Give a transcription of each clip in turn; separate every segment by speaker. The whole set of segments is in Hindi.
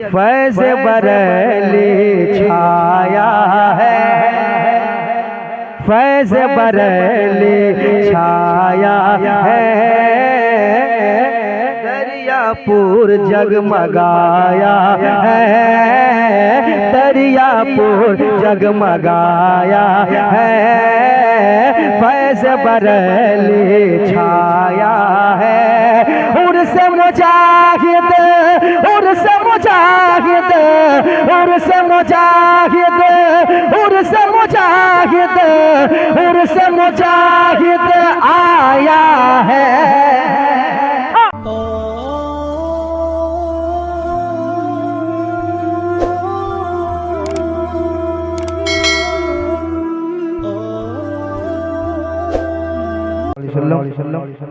Speaker 1: फैज़ बरेली छाया है, फैज़ बरेली छाया है। दरियापुर जगमगाया है, दरियापुर जगमगाया है। फैज़ बरेली छाया है। उर्स मुजाहिद, उर्स मुजाहिद, उर्स मुजाहिद, उर्स मुजाहिद, उर्स मुजाहिद आया है।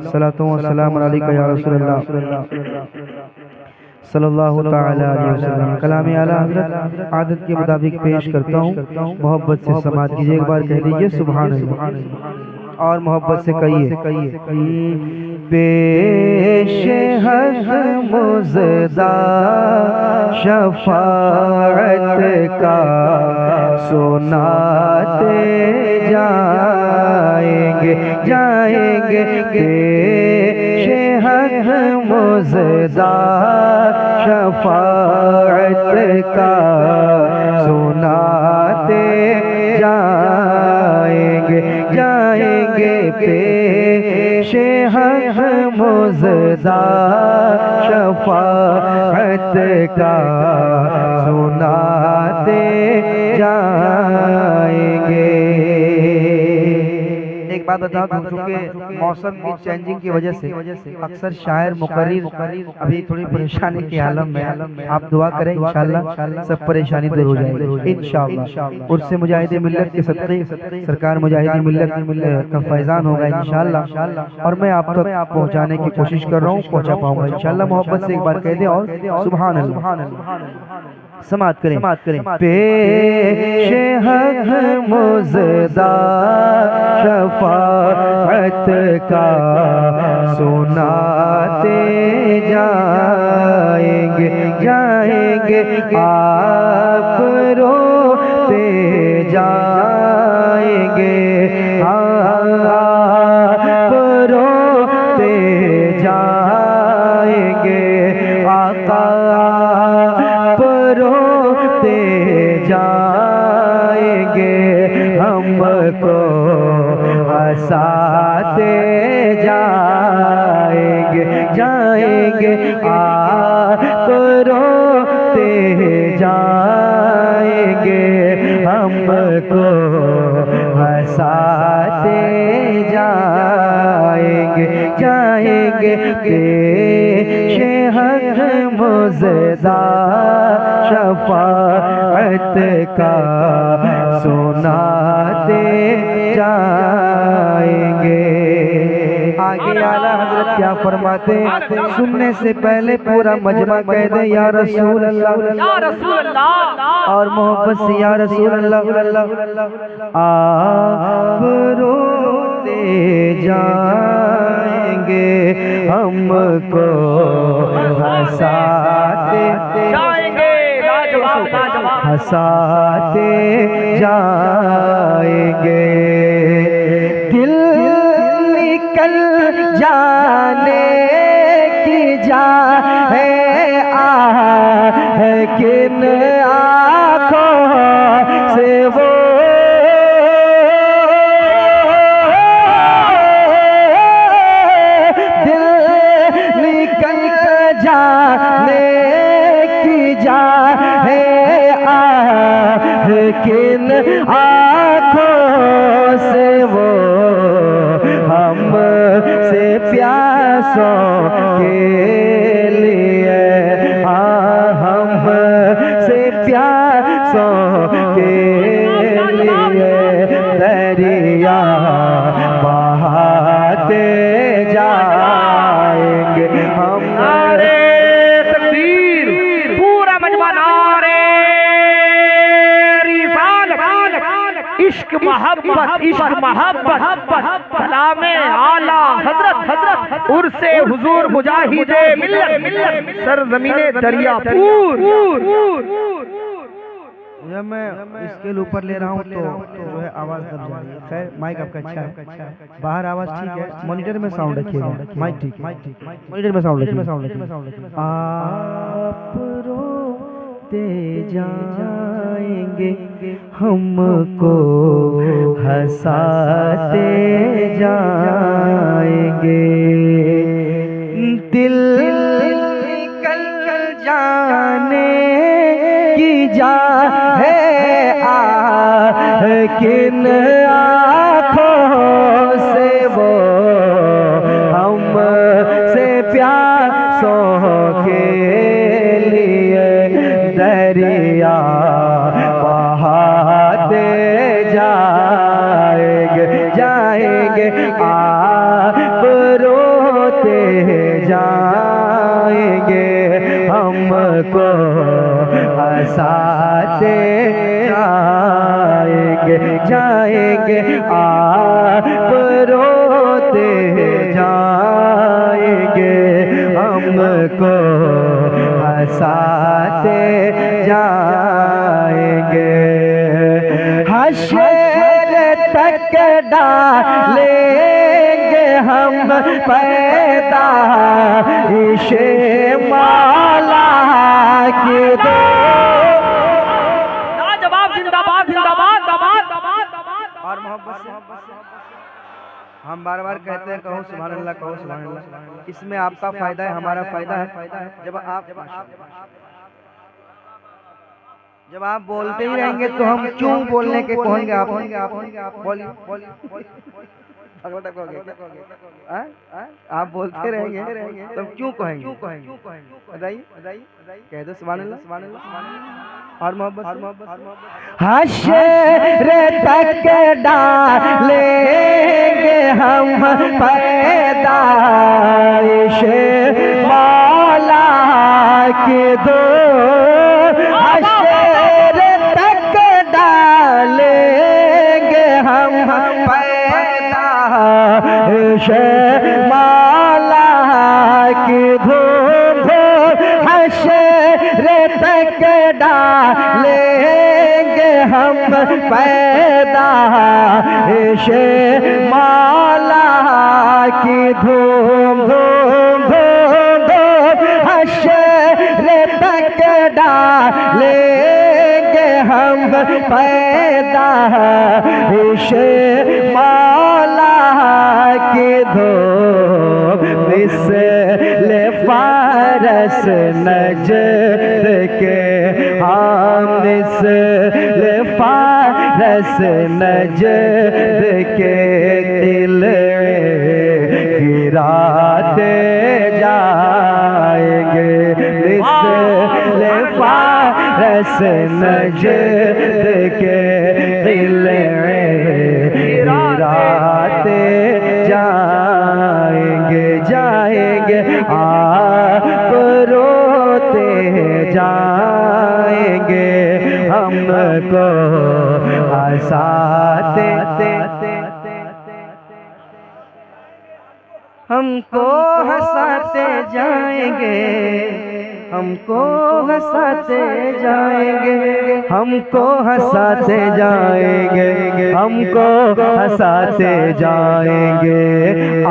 Speaker 1: सल्लल्लाहु अलैहि या रसूलल्लाह सल्लल्लाहु तआला अलैहि वसल्लम। कलाम आला हज़रत आदत के मुताबिक पेश करता हूँ। मोहब्बत से समात कीजिए, एक बार कह दीजिए सुभान अल्लाह और मोहब्बत से कहिए। पेश हक़ मुज़दा शफ़ाअत का सुनाते जाएंगे, जाएंगे। पेश हक़ मुज़दा शफ़ाअत का सुनाते जाएंगे, जाएंगे। पेश हक़ मुज़दा शफ़ाअत का सुनाते जाएंगे। एक बात बता दूं, चूँकि मौसम की चेंजिंग की वजह से अक्सर शायर मुकर्रिर अभी थोड़ी परेशानी के आलम में। आप दुआ करें, इंशाअल्लाह सब परेशानी दूर हो जाएगी इंशाअल्लाह। उर्से मुजाहिदे मिल्लत के सदक़े सरकार मुजाहिदे मिल्लत का फैज़ान होगा इंशाअल्लाह। और मैं आप तक पहुँचाने की कोशिश कर रहा हूँ, पहुँचा पाऊंगा इंशाअल्लाह। मोहब्बत से एक बार कह दें और सुभान अल्लाह समात करें। पेश हक़ मुज़दा शफ़ाअत का सुनाते जाएंगे, जाएंगे। आप रोते जाएंगे, आप रोते जाएंगे। आका रोते जाएंगे, हमको हंसाते जाएंगे, जाएंगे। आप रोते जाएंगे, हमको हंसाते जाएंगे, जाएंगे। पेश हक़ मुज़दा शफ़ाअत का सुनाते जाएंगे। आगे आला हज़रत क्या फरमाते, सुनने से पहले पूरा मजमा कह दे या रसूल अल्लाह, या रसूल अल्लाह, और मोहब्बत से या रसूल अल्लाह। आप रोते जाएंगे, हमको हंसाते जाएंगे, हंसाते जाएंगे। दिल निकल जाने की जा है है किन आँखों से वो दिल निकल जाने की जा है किन आँखों से वो हम से प्यासों के लिए, हम से प्यासों के लिए दरिया बहाते जाएंगे। हमारे तकदीर पूरा मजमा नारे
Speaker 2: इश्क मोहब्बत कलामे आला हजरत उर्से हुजूर मुजाहिदे मिल्लत सरजमीने दरियापुर।
Speaker 1: जब मैं स्केल ऊपर ले रहा हूँ तो जो है आवाज दब जा रही है। खैर माइक आपका अच्छा है, बाहर आवाज ठीक है, मॉनिटर में साउंड रखिएगा, माइक ठीक है, मॉनिटर में साउंड रखिए। आप रोते जाएंगे हमको हंसाते जाएंगे, दिल निकल जाने की जा है किन आँखों से वो हमसे प्यासों के लिए दरिया बहाते जाएंगे आप रोते जाएंगे हमको हंसाते जाएंगे आप रोते जाएंगे हमको हंसाते जाएंगे, हश्र तक डालेंगे हम पैदा इशे माला की दो। और मोहब्बत से हम बार बार कहते हैं कहो सुभान अल्लाह, कहो सुभान अल्लाह। इसमें आपका फायदा है, हमारा फायदा है। जब आप बोलते ही रहेंगे तो हम क्यों बोलने के कहेंगे आप बोलिए आप बोलते रहेंगे तो क्यों कहेंगे, बताइए कह दो सुभान अल्लाह। और मोहब्बत हश्र तक डालेंगे हम पैदाइश मौला की दो, हश्र तक डालेंगे हम पैदाइश मौला की धूम, हश्र तक डालेंगे हम पैदाइश मौला की धूम धूम धूम धूम, हश्र तक डालेंगे हम पैदाइश मौला की धूम, मिसल फारस नजद के हम मिसल फारस नजद के दिल गिराते जाएंगे, मिसल फारस नजद के दिल गिराते जाएंगे आप रोते जाएंगे हमको हंसाते हमको हंसाते जाएंगे, हमको हंसाते जाएंगे, हमको हंसाते जाएंगे, हमको हंसाते जाएंगे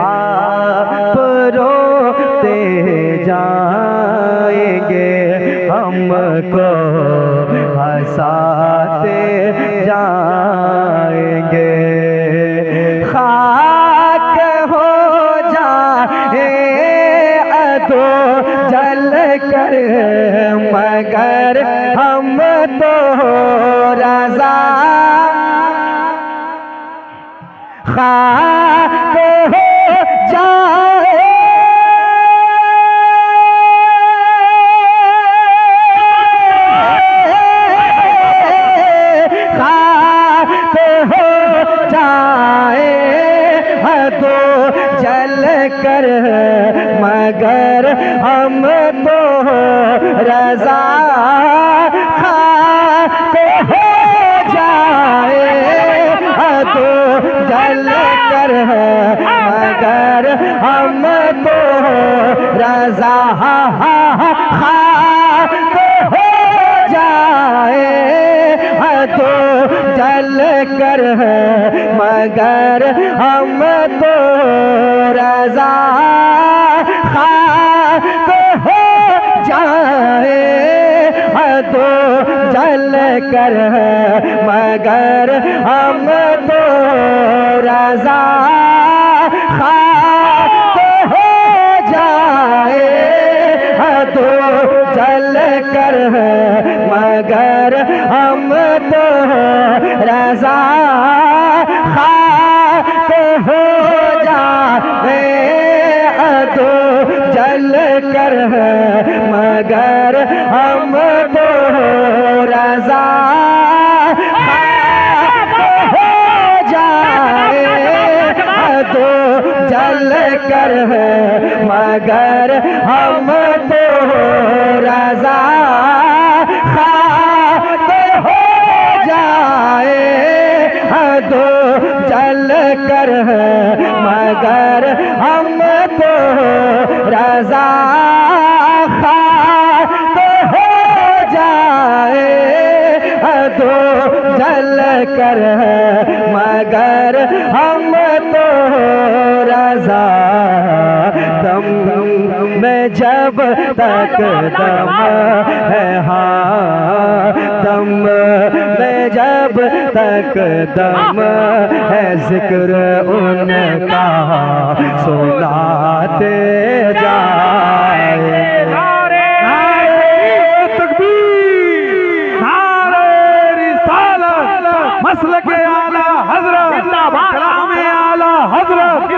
Speaker 1: आप रोते जाएंगे हमको हंसाते जाएंगे, खाक हो जाए अदो जल कर मगर हम तो रज़ा, खाक हो जाए खाक हो जाए तो जल कर मगर हम तो रज़ा, खाक हो जाए है मगर हम तो रजा हो जाए तो जल कर है मगर हम तो रजा हो जाए तो जल कर है मगर हम तो रजा हो जाए तो जल कर है मगर हम तो रजा हो जाए तो जल कर है मगर हम तो रजा हो जाए तो जल कर है मगर हम तो रजा हो जाए तो जल कर है मगर हम तो रजा हो जाए तो जल कर है मगर हम तो रजा दम में जब तक दम है हाँ दम में जब तक दम है जिक्र उनका सुनाते जाए
Speaker 2: मसलक आला हजरत कलाम आला हजरत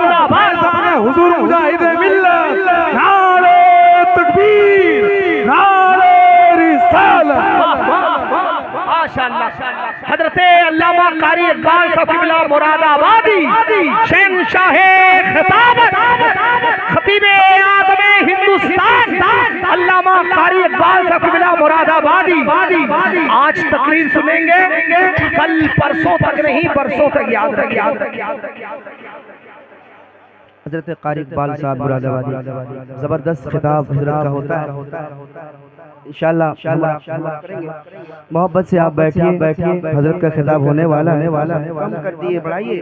Speaker 2: हुजूर मुजाहिद मिल्लत नारे तकबीर नारे रिसालत माशाअल्लाह हजरत अल्लामा कारी इकबाल साहब क़िबला मुरादाबादी शहंशाह खिताबत खतीब आज़म हिंदुस्तान अल्लामा कारी इकबाल साहब क़िबला मुरादाबादी आज तकरीर सुनेंगे कल परसों तक नहीं बरसों तक याद रखिए
Speaker 1: हजरत कारी इकबाल साहब मुरादाबादी जबरदस्त खिताब हजरत का होता है इंशाअल्लाह मोहब्बत से आप बैठिए हजरत का खिताब होने वाला है कम कर दिए बढ़ाइए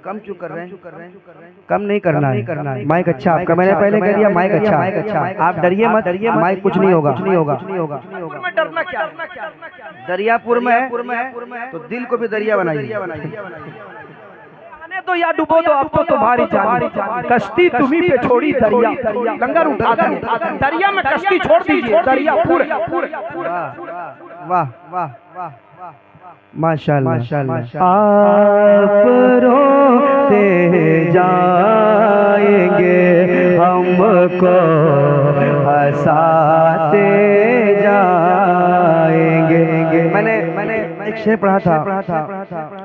Speaker 1: कम क्यों कर रहे हैं कम नहीं करना है माइक अच्छा आपका मैंने पहले कह दिया माइक अच्छा आप डरिए मत माइक कुछ नहीं होगा दरियापुर में है तो दिल को भी दरिया बनाइए
Speaker 2: तो या डूबो तो अब तो तुम्हारी जान कश्ती तुम्ही पे छोड़ी दरिया लंगर उठा दरिया में कश्ती छोड़ दीजिए दरिया पूरे
Speaker 1: वाह वाह वाह माशाअल्लाह आप रोते जाएंगे हमको हंसाते जाएंगे मैंने एक शेर पढ़ा था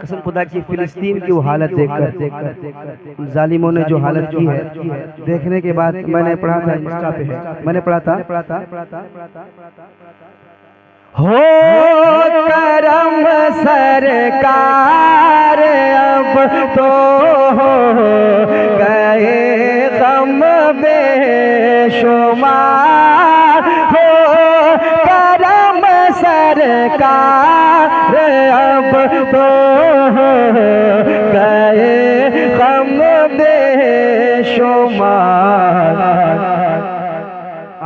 Speaker 1: कसम खुदा की फिलिस्तीन की वो हालत देखकर जालिमों ने जो हालत की है देखने के बाद मैंने पढ़ा था इंस्टा पे मैंने पढ़ा था हो करम सरकार अब तो हो गए गम बेशुमार हो करम सरकार अब तो हो गए गम बेशुमार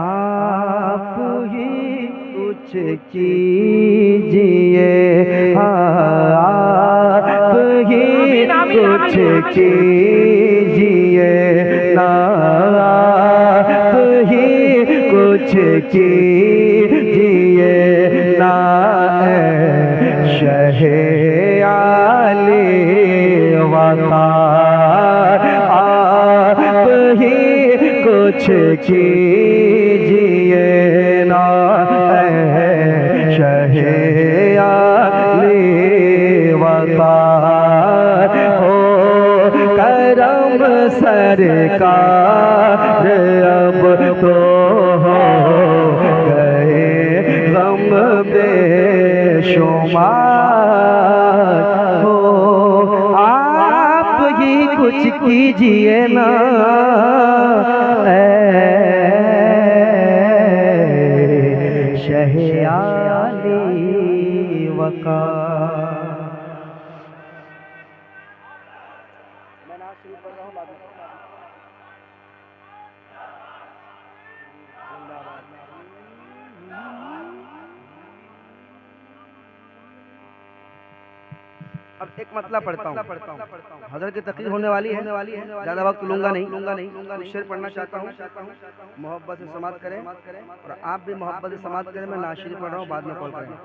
Speaker 1: आप ही कुछ कीजिए आप ही कुछ कीजिए ना आप ही कुछ कीजिए ना शहे आले वक़ार आप ही कुछ कीजिए ना शहे आले वक़ार हो करम सरकार अब तो हो गए गम बेशुमार हो आप ही कुछ कीजिए ना शहे आली वक़ार। अब एक मतलब पढ़ता हूँ। हज़रत की तकरीर होने वाली है, ज़्यादा वक्त लूंगा नहीं। कुछ शेर पढ़ना चाहता हूँ, मोहब्बत से समाप्त करें और आप भी मोहब्बत से समाप्त करें। मैं नाशिरी पढ़ रहा हूँ, बाद में कॉल करें।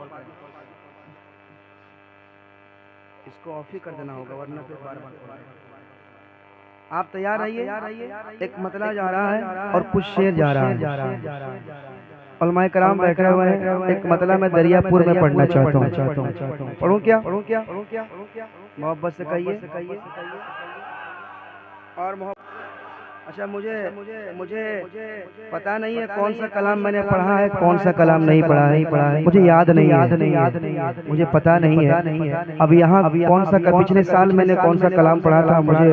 Speaker 1: इसको ऑफ ही कर देना होगा वरना फिर बार-बार आप तैयार रहिए। एक मतला जा रहा है और कुछ शेर जा रहा है। उलमाए कराम बैठे हुए हैं। एक मतला मैं दरियापुर में पढ़ना चाहता हूँ। पढ़ूं क्या? मोहब्बत से कहिए। और अच्छा, मुझे पता नहीं है कौन सा कलाम मैंने पढ़ा है, कौन सा कलाम नहीं पढ़ा है। मुझे याद नहीं है, मुझे पता नहीं है। अब यहाँ कौन सा पिछले साल मैंने कौन सा कलाम पढ़ा था, मुझे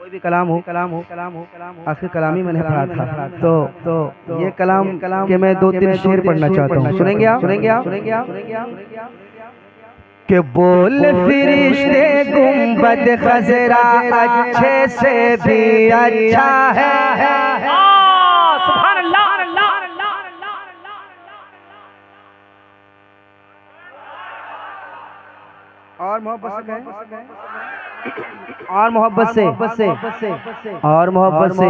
Speaker 1: कोई भी कलाम हो आखिर कलाम ही मैंने पढ़ा था। तो ये कलाम के मैं 2-3 शेर पढ़ना चाहता हूँ। सुनेंगे आप? कि बोल फिरिश्ते गुंबद खजरा अच्छे से भी अच्छा है।
Speaker 2: सुभान अल्लाह।
Speaker 1: और मोहब्बत से और मोहब्बत से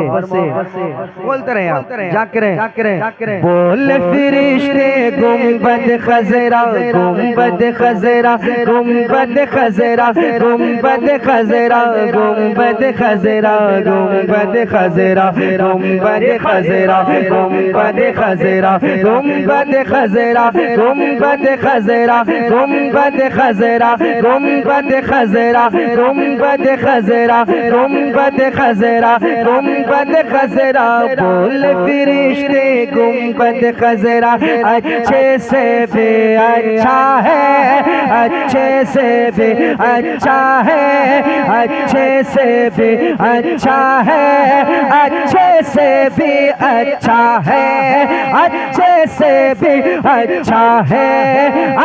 Speaker 1: बोलते रहे आप, जाके रहे। बोल फिरिश्ते गुंबद खजरा गुंबद खजरा गुंबद खजरा गुंबद खजरा गुंबद खजरा गुंबद खजरा गुंबद खजरा गुंबद खजरा गुंबद खजरा गुंबद खजरा गुंबद खजरा गुंबद खजरा गुंबद खजरा गुंबद खजरा गुंबद खजरा। बोल फिरिश्ते गुंबद खजरा अच्छे से भी अच्छा है, अच्छे से भी अच्छा है, अच्छे से भी अच्छा है, अच्छे से भी अच्छा है, अच्छे से भी अच्छा है,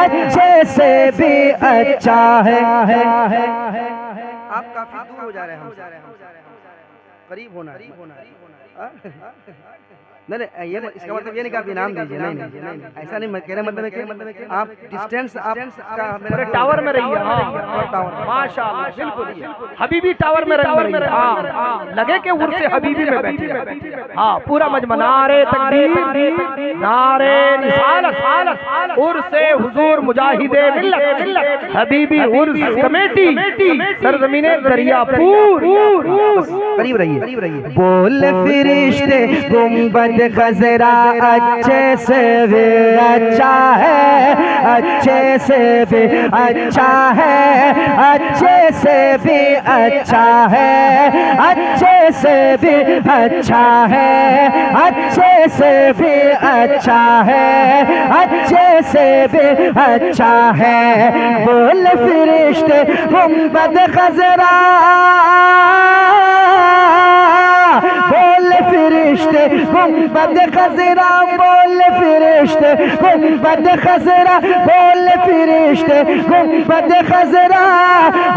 Speaker 1: अच्छे से भी अच्छा है। आप काफी दूर हो जा रहे हैं हमसे, करीब होना है। नहीं, ये इसका मतलब ये नहीं कि आप इनाम दीजिए, नहीं, ऐसा नहीं। मैं कह रहा मतलब है कि आप डिस्टेंस आपका
Speaker 2: मेरे टावर में रहिए। माशाअल्लाह, बिल्कुल हबीबी टावर में रहिए। लगे कि उर्स हबीबी में बैठे। पूरा मजमा नारे तकबीर नारे रिसालत उर्स हुजूर मुजाहिदे मिल्लत हबीबी उर्स कमेटी सरजमीने दरियापुर।
Speaker 1: करीब रहिए। बोल फिरिश्ते गुंबद खजरा अच्छे से भी अच्छा है, अच्छे से भी अच्छा है, अच्छे से भी अच्छा है, अच्छे से भी अच्छा है, अच्छे से भी अच्छा है, अच्छे से भी अच्छा है। बोल फिरिश्ते गुंबद खजरा बोल फिरिश्ते गुंबद खजरा बोल फिरिश्ते गुंबद खजरा बोल फिरिश्ते गुंबद खजरा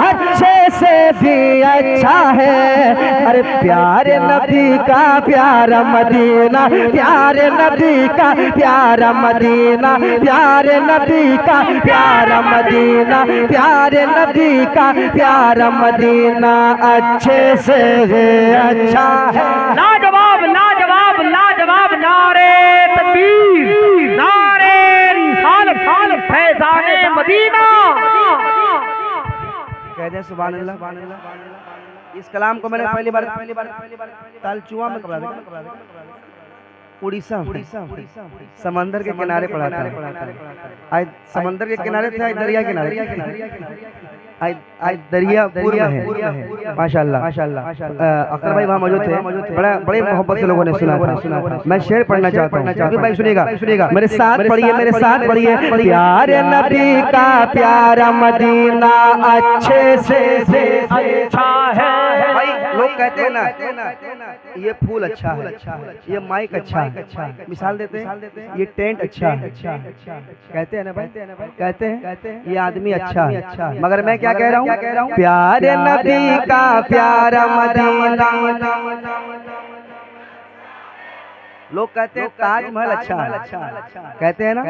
Speaker 1: अच्छे से भी अच्छा है। अरे प्यारे नबी का प्यारा मदीना, प्यारे नबी का प्यारा मदीना, प्यारे नबी का प्यारा मदीना, प्यारे नबी का प्यारा मदीना अच्छे से अच्छा है।
Speaker 2: लाजवाब लाजवाब लाजवाब नारे तकबीर नारे रिसालत फैज़ाने मदीना।
Speaker 1: कह दे सुभान अल्लाह। इस कलाम को मैंने पहली बार तालचुआ में करा देखा। उड़ीसा समंदर के किनारे पड़ा था। आज समंदर के किनारे थे, आज दरिया किनारे, आज दरिया पूर्व है। माशाल्लाह अख्तर भाई वहाँ मौजूद थे, बड़े मोहब्बत से लोगों ने सुना था। मैं शेर पढ़ना चाहता हूँ, भाई सुनिएगा, मेरे साथ पढ़िए, प्यारे नबी का प्यारा मदीना अच्छे से अच्छा है। भाई लोग कहते हैं ना ये फूल अच्छा है, ये माइक अच्छा है, मिसाल देते हैं ये टेंट अच्छा है, कहते हैं ना भाई, कहते हैं ये आदमी अच्छा है। मगर मैं क्या कह रहा हूँ, प्यारे नबी का प्यारा मदीना। लोग कहते हैं ताजमहल अच्छा है, कहते हैं ना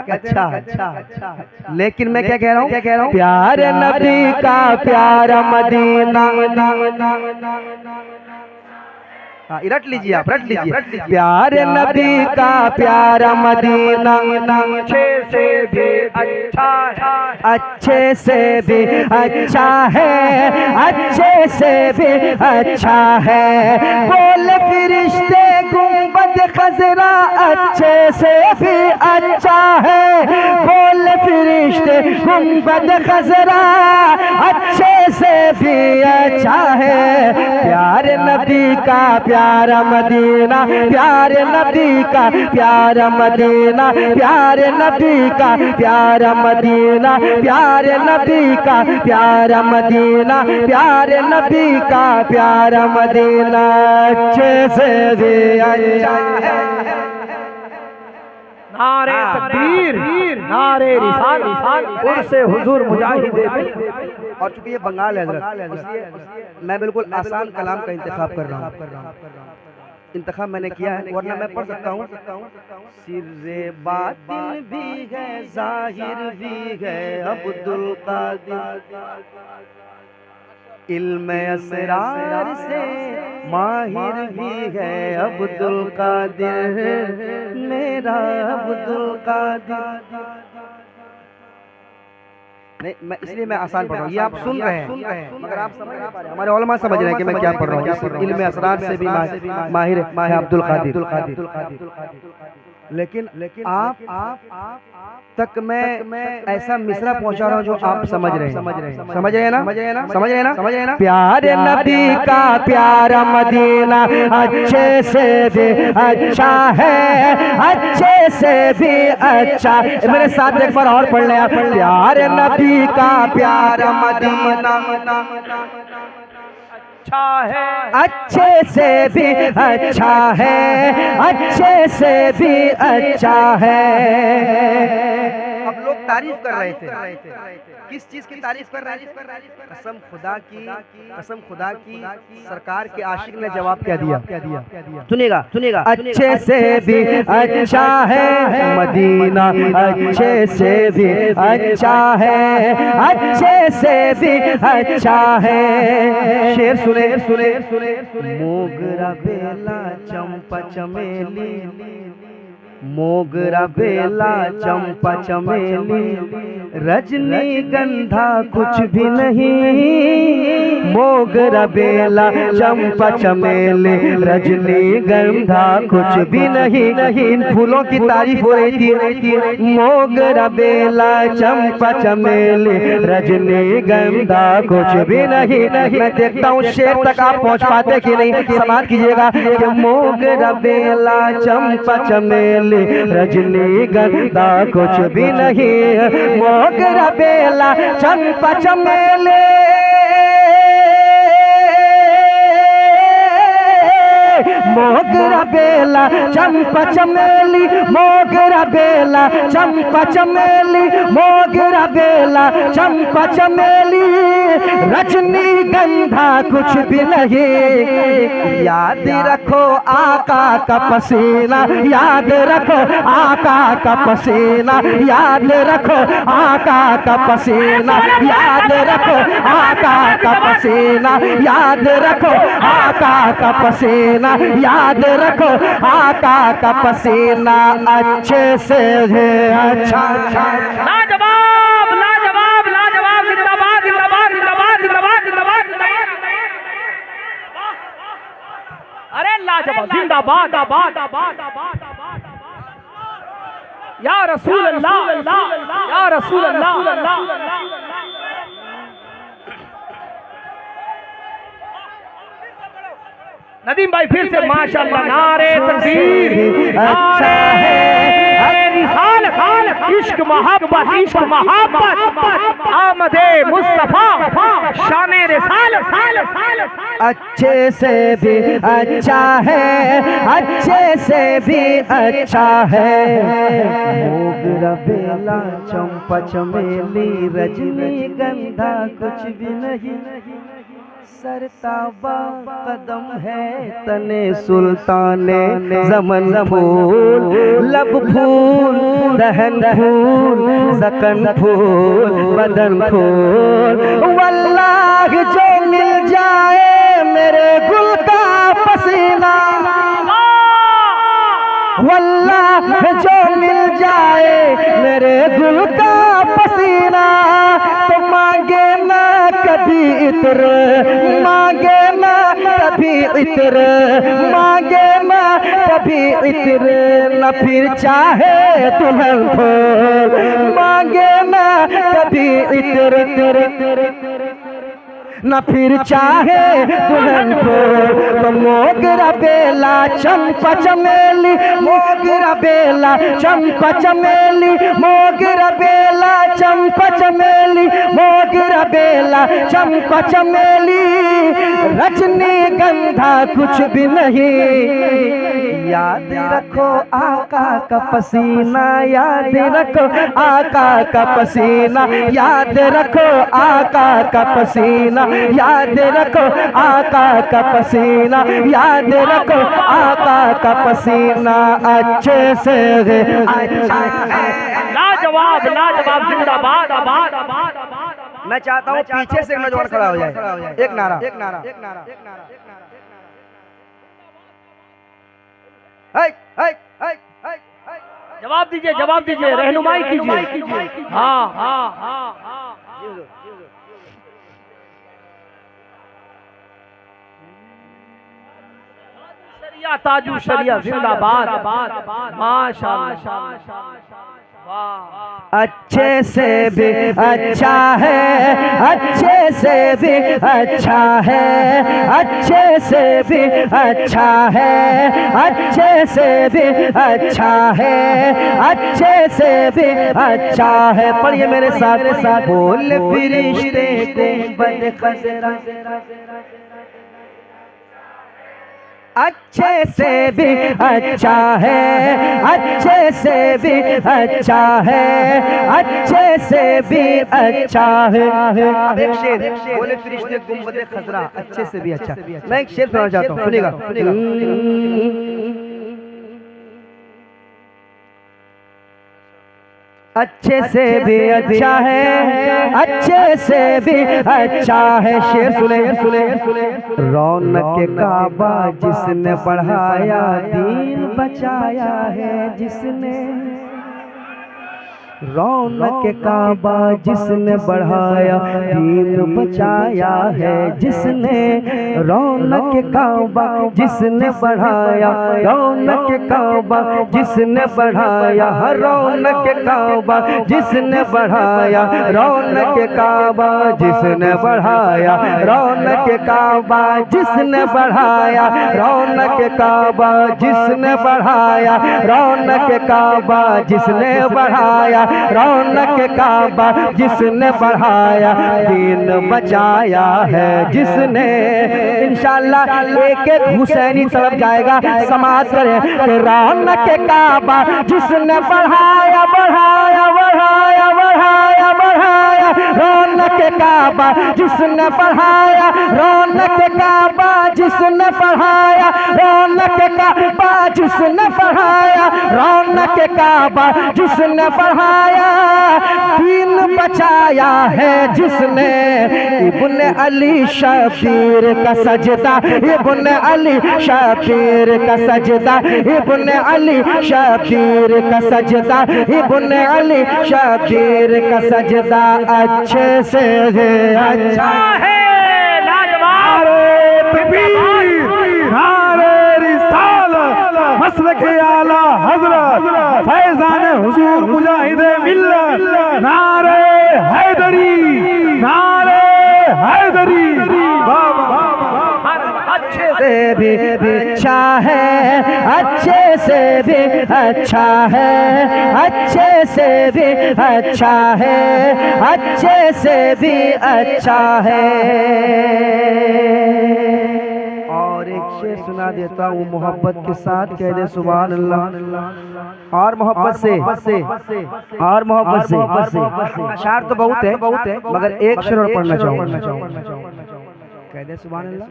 Speaker 1: अच्छा है। लेकिन मैं क्या कह रहा हूँ, प्यारे नबी का प्यारा मदीना। हाँ, रट लीजिए आप, प्यारे नबी का प्यारा मदीना अच्छे से भी अच्छा है, अच्छे से भी अच्छा है, अच्छे से भी अच्छा है। बोले फरिश्ते गुंबद खजरा अच्छे से भी अच्छा है। बोले फरिश्ते गुंबद खजरा अच्छे से भी अच्छा है। प्यारे नबी का प्यारा मदीना, प्यारे नबी का प्यारा मदीना, प्यारे नबी का प्यारा मदीना, प्यारे नबी का प्यारा मदीना, प्यारे नबी का प्यारा मदीना अच्छे से भी अच्छा है।
Speaker 2: नारे तकबीर, नारे रिसालत, उनसे हुजूर मुजाहिद।
Speaker 1: और चूंकि ये बंगाल है हज़रत, इसलिए मैं बिल्कुल आसान कलाम का इंतखाब कर रहा हूँ। इंतखाब मैंने किया है, वरना मैं पढ़ सकता हूँ। सिर्रे बातिन भी है, जाहिर भी है अब्दुल कादिर, इल्म असरार से माहिर भी है अब्दुल कादिर, मेरा अब्दुल कादिर। नहीं, मैं इसलिए मैं आसान पढ़ रहा हूँ, ये आप सुन रहे हैं मगर आप समझ नहीं पा रहे। हमारे उलमा समझ रहे हैं कि मैं क्या पढ़ रहा हूँ। इल्म असरार से भी माहिर है अब्दुल कादिर। लेकिन आप तक मैं ऐसा मिसरा पहुंचा रहा हूँ जो आप समझ रहे हैं ना। प्यारे नबी का प्यारा मदीना अच्छे से भी अच्छा है, अच्छे से भी अच्छा। मेरे साथ एक बार और पढ़ लें आप, प्यारे नबी का प्यारा मदीना अच्छा है, अच्छे से भी अच्छा है, अच्छे से भी अच्छा है। अब लोग तारीफ कर रहे थे, किस चीज की तारीफ कर रहे थे? कसम खुदा की सरकार के आशिक ने जवाब क्या दिया? सुनिएगा, अच्छे से भी अच्छा है मदीना, अच्छे से भी अच्छा है, अच्छे से भी अच्छा है। शेर सुने, मोगरा बेला चंपा चमेली, मोगरा बेला चंपा चमेली, रजनी गंधा कुछ भी नहीं। मोगरा बेला चंपा चमेली, रजनी गंधा कुछ भी नहीं। इन फूलों की तारीफ हो रही थी। मोगरा बेला चंपा चमेली, रजनी गंधा कुछ भी नहीं। मैं देखता हूँ शेर तक आप पहुँच पाते कि नहीं, समाप्त कीजिएगा कि मोगरा बेला चंपा चमेली, रजनी गंधा कुछ भी नहीं। मोगरा बेला चंपा चमेली, मोगरा बेला चंपा चमेली, मोगरा बेला चंपा चमेली, मोगरा बेला चंपा चमेली, रजनी गंधा कुछ भी नहीं। याद रखो आका का पसीना, याद रखो आका का पसीना, याद रखो आका का पसीना, याद रखो आका का पसीना, याद रखो आका का पसीना, याद रखो आका का पसीना अच्छे से है अच्छा।
Speaker 2: लाजवाब, लाजवाब, लाजवाब, जिंदाबाद, जिंदाबाद, जिंदाबाद, जिंदाबाद, जिंदाबाद, जिंदाबाद। अरे लाजवाब जिंदाबाद या रसूल अल्लाह या रसूल अल्लाह। नदीम भाई फिर से माशाअल्लाह नारे तकबीर। अच्छा है रिसाल इश्क मोहब्बत आमदे मुस्तफा शाने रिसाल।
Speaker 1: अच्छे से भी अच्छा है, अच्छे से भी अच्छा है। मोगरा बेला चंपा चमेली रजनीगंधा कुछ भी नहीं। सरताबा कदम है तने सुल्ताने ज़मन फूल लब फूल दहन फूल सकन फूल बदन फूल। वल्लाह जो मिल जाए मेरे गुल का पसीना, वल्लाह जो मिल जाए मेरे गुल का पसीना, तो मांगे ना कभी इत्र, मांगे ना कभी इत्र, मांगे ना कभी इत्र, न फिर चाहे दुल्हन फूल, मांगे ना कभी इत्र, न फिर चाहे दुल्हन फूल। तो मोगरा बेला चंपा चमेली, मोगरा बेला चंपा चमेली, मोगरा बेला चंपा चमेली, मोगरा बेला चंपा चमेली रजनीगंधा कुछ भी नहीं। याद रखो आका का पसीना, याद रखो आका का पसीना, याद रखो आका का पसीना, याद रखो आका का पसीना, याद रखो आका का पसीना। अच्छे से अच्छा है
Speaker 2: लाजवाब जिंदाबाद।
Speaker 1: मैं चाहता हूँ पीछे से नौजवान खड़ा हो जाए। एक नारा, एक नारा, एक नारा, एक नारा।
Speaker 2: जवाब दीजिए रहनुमाई कीजिए। हाँ शरिया ताजू शरिया जिंदाबाद माशाअल्लाह।
Speaker 1: अच्छे से भी अच्छा है, अच्छे से भी अच्छा है, अच्छे से भी अच्छा है, अच्छे से भी अच्छा है, अच्छे से भी अच्छा है। पढ़िए मेरे साथ। बोल फरिश्ते गुंबद खजरा, अच्छे से भी अच्छा है, अच्छे से भी अच्छा है, अच्छे से भी अच्छा है। अब एक शेर, बोले फरिश्ते गुंबद खजरा अच्छे से भी अच्छा। मैं एक शेर सुनाना चाहता हूँ, सुनिएगा। अच्छे से भी अच्छा है, अच्छे से भी अच्छा है। शेर सुने। रौनक काबा जिसने बढ़ाया, दीन बचाया है जिसने। रौनक काबा जिसने बढ़ाया, दीन बचाया है जिसने। रौनक काबा जिसने बढ़ाया, रौनक काबा जिसने बढ़ाया, रौनक काबा जिसने बढ़ाया, रौनक काबा जिसने बढ़ाया, रौनक काबा जिसने बढ़ाया, रौनक काबा जिसने बढ़ाया, रौनक काबा जिसने बढ़ाया, रौनक काबा जिसने बढ़ाया, दीन बचाया है जिसने। इंशाअल्लाह एक एक हुसैनी तरफ जाएगा, समाज करें। रौनक काबा जिसने बढ़ाया, बढ़ाया, बढ़ाया, बढ़ाया, बढ़ाया, रौनक काबा जिसने बढ़ाया, रौनक काबा जिसने बढ़ाया, रौनक काबा जिसने बढ़ाया, रौनक काबा जिसने बढ़ाया, दीन बचाया है जिसने। इब्ने अली शबीर का सजदा, इब्ने अली शबीर का सजदा, इब्ने अली शबीर का सजदा, इब्ने अली शबीर का सजदा अच्छे से अच्छा है।
Speaker 2: लाजवाब
Speaker 1: नारे
Speaker 3: मसलक आला हजरत फैजान हुजूर मुजाहिद मिल्लत नारे हैदरी, नारे हैदरी।
Speaker 1: अच्छे से भी अच्छा है, अच्छे से भी अच्छा है, अच्छे से भी अच्छा है, अच्छे से भी अच्छा है। और एक शेर सुना देता हूँ, मोहब्बत के साथ कह दे सुभान अल्लाह। और मोहब्बत से, और मोहब्बत से। अशार तो बहुत है मगर एक शेर और पढ़ना चाहूँगा। कह दे सुभान अल्लाह।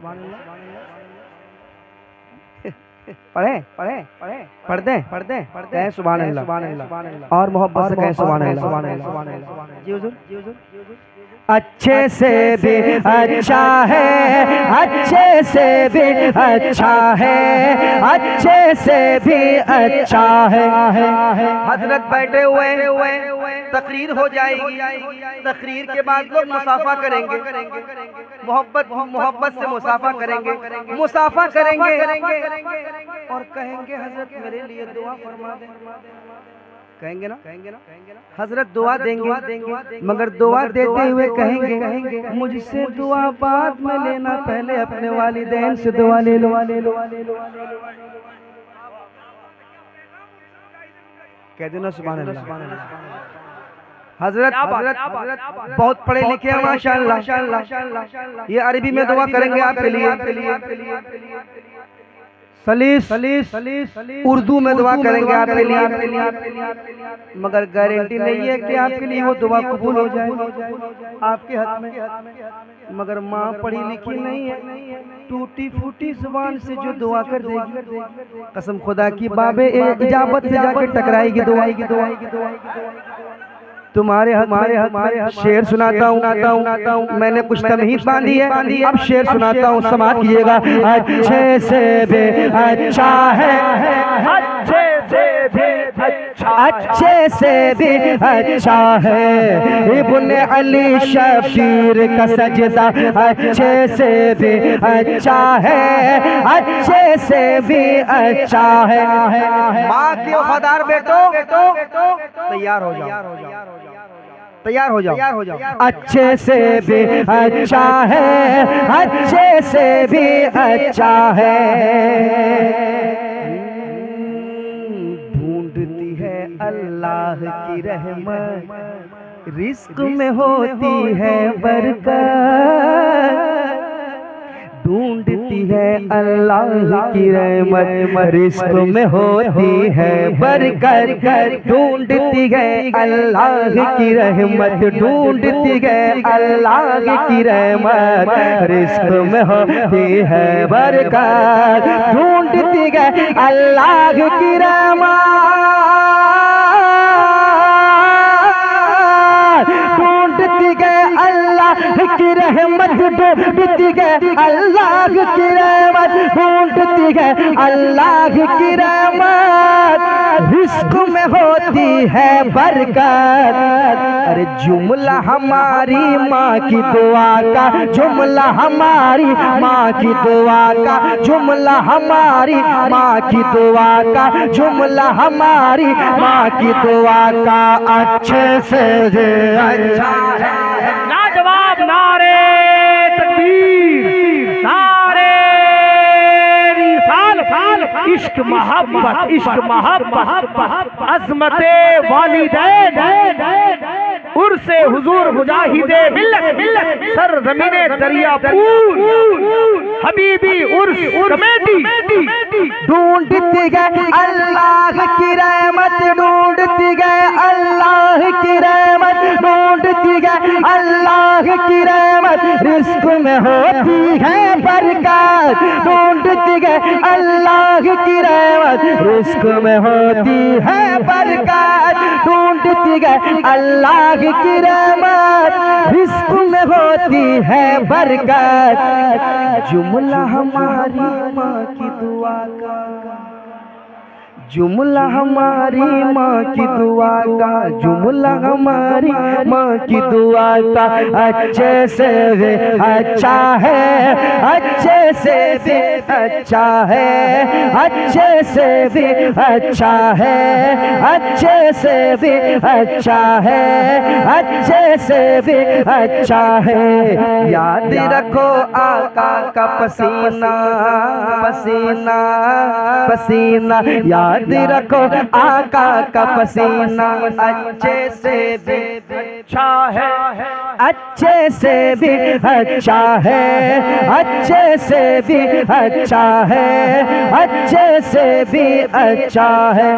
Speaker 1: पढ़ दे सुभान अल्लाह। और मोहब्बत से कहें सुभान अल्लाह। जी हुजूर। अच्छे से भी अच्छा है, अच्छे से भी अच्छा है, अच्छे से भी अच्छा है। हजरत बैठे हुए तकरीर हो जाएगी, तकरीर के बाद लोग मुसाफा करेंगे, मोहब्बत से मुसाफा करेंगे, मुसाफा करेंगे और कहेंगे हजरत मेरे लिए दुआ फरमा दे। कहेंगे ना हजरत दुआ देंगे, मगर दुआ देते हुए कहेंगे मुझसे दुआ बाद में लेना, पहले अपने वालिदैन से दुआ ले लो। कह देना सुभान अल्लाह। हजरत बहुत पढ़े लिखे हैं माशाअल्लाह। ये अरबी में दुआ करेंगे आपके लिए, सलीस उर्दू में दुआ करेंगे आपके लिए, मगर गारंटी नहीं है कि आपके लिए वो दुआ कबूल हो जाए आपके हक में। मगर माँ पढ़ी लिखी नहीं है, टूटी फूटी जुबान से जो दुआ कर देगी, कसम खुदा की बाबे इजाबत से जाके टकराएगी दुआ। तुम्हारे हक शेर सुनाता हूँ, मैंने कुछ तमहीद बांधी है, अब शेर सुनाता हूँ, समाप्त कीजिएगा। अच्छे से भी अच्छा है, अच्छे से भी अच्छा, अच्छे से भी अच्छा है। इब्ने अली शबीर का सजदा अच्छे से भी अच्छा है, अच्छे से भी अच्छा है। माँ के वफादार बेटो तैयार हो जाओ। अच्छे से भी अच्छा है, अच्छे से भी अच्छा है। ढूंढती है अल्लाह की रहमत, रिस्क में होती है बरकत। ढूंढती है अल्लाह की रहमत, रिस्क में होती है बरकत। ढूंढती है अल्लाह की रहमत, ढूंढती है अल्लाह की रहमत, रिस्क में होती है बरकत। ढूंढती है अल्लाह की रहमत, ढूंढती है अल्लाह की रहमत, ढूंढती है अल्लाह की रहमत, ढूंढती है अल्लाह की रहमत, रिस्क में होती है बरकत। अरे जुमला हमारी माँ की दुआ का, जुमला हमारी माँ की दुआ का, जुमला हमारी माँ की दुआ का, जुमला हमारी माँ की दुआ का। अच्छे से अच्छा
Speaker 2: लाजवाब नारे तकबीर, नारे रिसालत, इश्क मोहब्बत, इश्क मोहब्बत, अज़मते वालिदैन, उर्से हुजूर मुजाहिदे मिल्लत, सरज़मीने दरियापुर, हबीबी उर्स कमेटी।
Speaker 1: ढूंढती है अल्लाह की रहमत, ढूंढती है अल्लाह की रहमत, ढूंढती है अल्लाह की रहमत, रिस्क में होती है बरकत। ढूंढती है अल्लाह की रहमत, रिस्क में होती है बरकत। ढूंढती है अल्लाह की रहमत, रिस्क में होती है बरकत। जुमला हमारी माँ की दुआ का, जुमला हमारी माँ की दुआ का, जुमला हमारी माँ की दुआ का अच्छे से भी अच्छा है, अच्छे से भी अच्छा है, अच्छे से भी अच्छा है, अच्छे से भी अच्छा है, अच्छे से भी अच्छा है। याद रखो आका का पसीना, पसीना, पसीना, याद रखो आका का पसीना, अच्छे से भी अच्छा है, अच्छे से भी अच्छा है, अच्छे से भी अच्छा है, अच्छे से भी अच्छा है।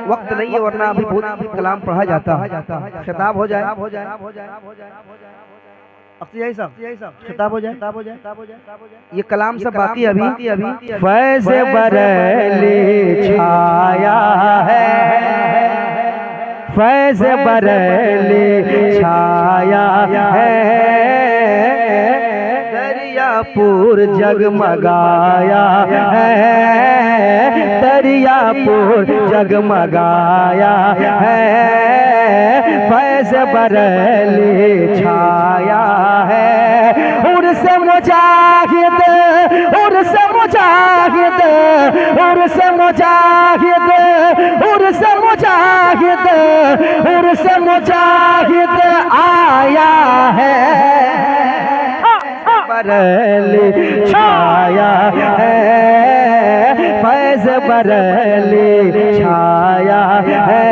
Speaker 1: वक्त नहीं है वरना अभी बहुत कलाम पढ़ा जाता, खिताब हो जाए, खिताब हो जाए, ये कलाम सब बाकी अभी। फैज़ बरेली छाया है, फैज़ बरेली छाया है, दरियापुर जगमगाया है, दरियापुर जगमगाया है, फैज़ बरेली छाया है। उर्स मुजाहिद, उर्स मुजाहिद, उर्स मुजाहिद, उर्स मुजाहिद, उर्स मुजाहिद आया है, बरेली छाया है, फैज़ बरेली छाया है,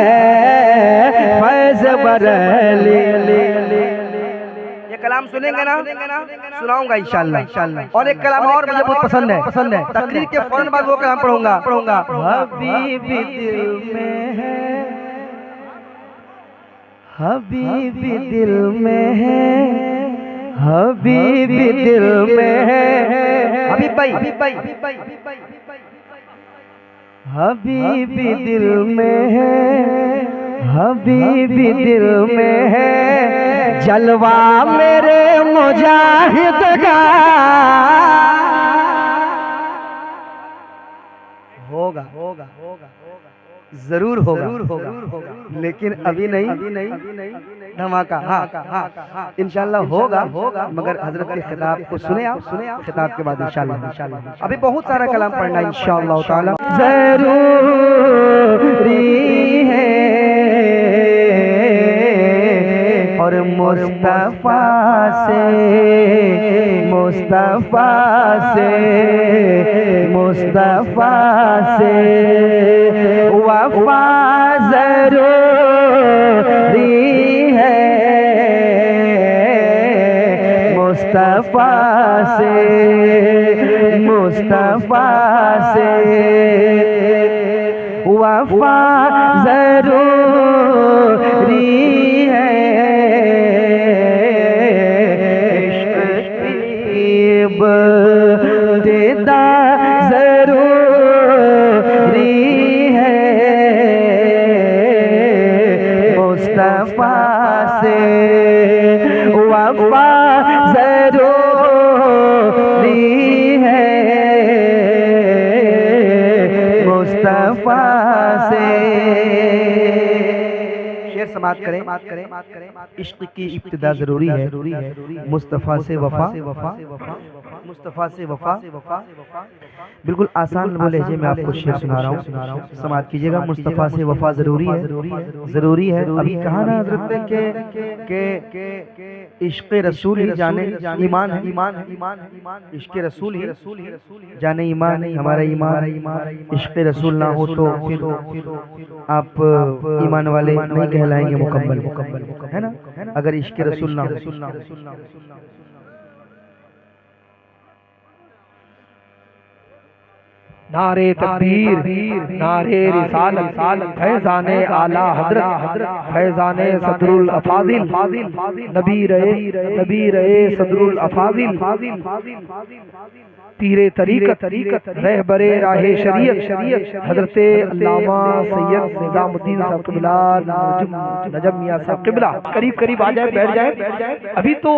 Speaker 1: फैज़ बरेली। ये कलाम सुनेंगे ना, सुनाऊंगा इंशाअल्लाह। और एक कलाम और मुझे बहुत पसंद है, तकरीर के फौरन बाद वो कलाम पढ़ूंगा। हबीबी दिल में है, हबीबी दिल में है, हबीबी दिल में है, हबीब भाई, हबीबी दिल में है, हबीबी दिल में है, जलवा मेरे मुजाहिद का होगा, जरूर होगा, लेकिन अभी नहीं, धमाका, हाँ इंशाल्लाह होगा, मगर हजरत के खिताब को सुने आप, खिताब के बाद इंशाल्लाह। अभी बहुत सारा कलाम पढ़ना इंशाअल्लाह ताला जरूरी है। और मुस्तफा से, मुस्तफा से, मुस्तफा से वफा जरूरी है, मुस्तफा से, मुस्तफा से वफा जरूरी है, इब्तिदा जरूरी है, मुस्तफा से वफा जरूरी है, मुस्तफा से। शेर समाप्त करें, इश्क की इब्तिदा जरूरी है, मुस्तफा से वफा, मुस्तफा से वफा। बिल्कुल आसान लहजे में आपको शेर सुना रहा हूँ, समाप्त कीजिएगा। मुस्तफा से वफा जरूरी है, जरूरी है। अभी कहा ना हजरत ने के इश्क रसूल ही जाने ईमान है, इश्क रसूल ही जाने ईमान है। हमारा ईमान इश्क रसूल ना हो तो फिर आप ईमान वाले नहीं कहलाएंगे मुकम्मल, है ना, अगर इश्क रसूल ना हो।
Speaker 2: नारे तकबीर, नारे रिसालत, फैज़ाने आला हज़रत, फैज़ाने सदरुल अफाज़िल, नबी रहे सदरुल अफाज़िल। पीरे तरीकत रहबरे राहे शरीयत हजरत अल्लामा सैयद निजामुद्दीन साहब क़िबला नजम मियां साहब क़िबला करीब आ जाए, बैठ जाए। अभी तो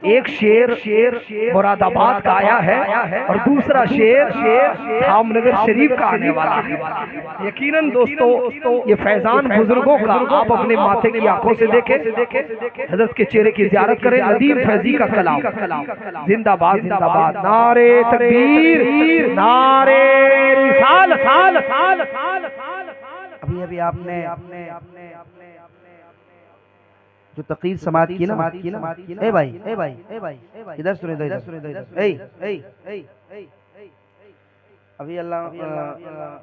Speaker 2: एक शेर मुरादाबाद का आया है और दूसरा शेर धामनगर शरीफ का आने वाला है। यकीनन दोस्तों ये फैजान बुजुर्गों का आप अपने माथे की आंखों से देखें, हजरत के चेहरे की जियारत करें। नदीम फैजी का कलाम जिंदाबाद जिंदाबाद, नारे तकबीर, नारे रिसाल।
Speaker 1: अभी आपने जो तकरीर समात की ना, ए भाई इधर सुने, इधर अभी अल्लाह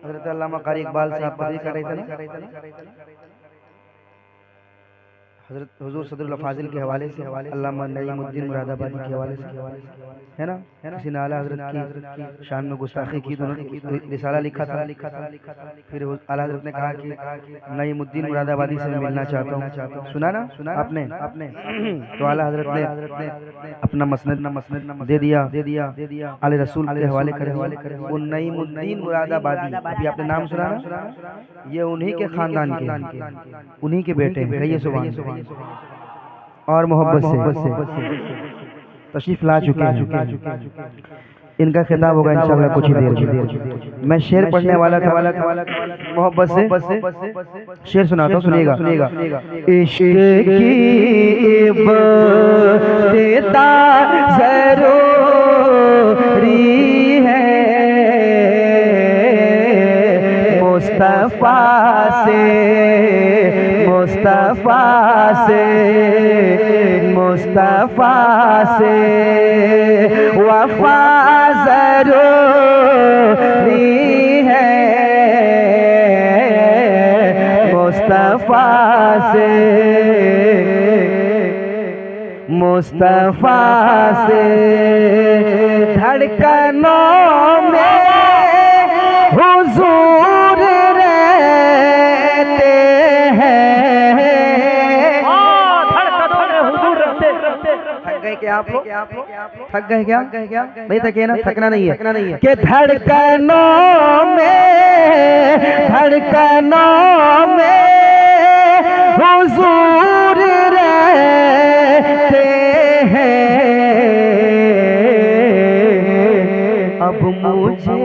Speaker 1: हजरत अल्लामा कारी इकबाल साहब तकरीर कर रहे थे ना, हजरत हुजूर सदरुल फाजिल के हवाले से, अल्लामा नईमुद्दीन मुरादाबादी के हवाले से, है ना। किसी ने आला हजरत की शान में गुस्ताखी की तो उन्होंने रिसाला लिखा था। फिर आला हजरत ने कहा कि नईमुद्दीन मुरादाबादी से मैं मिलना चाहता हूँ। सुना ना आपने तो आला हजरत ने अपना मसनद दे दिया आले रसूल के हवाले करे। वो नईमुद्दीन मुरादाबादी, अभी आपने नाम सुना ना, ये उन्हीं के खानदान के, उन्हीं के बेटे हैं। कहिए सुभान और मोहब्बत से तशरीफ ला चुके हैं। इनका खिताब होगा इंशाअल्लाह कुछ ही देर में। मैं शेर पढ़ने वाला था, मोहब्बत से शेर सुनाता हूँ, सुनिएगा। इश्क की इब्तिदा ज़रूरी है, मुस्तफ़ा से वफा ज़रूरी है, मुस्तफ़ा से धड़कनों में हुजूर रहते हैं। थक गए क्या आप लोग? थक गए क्या? नहीं थके ना, थकना नहीं है कि धड़कनों में हुजूर रहते हैं। अब मुझे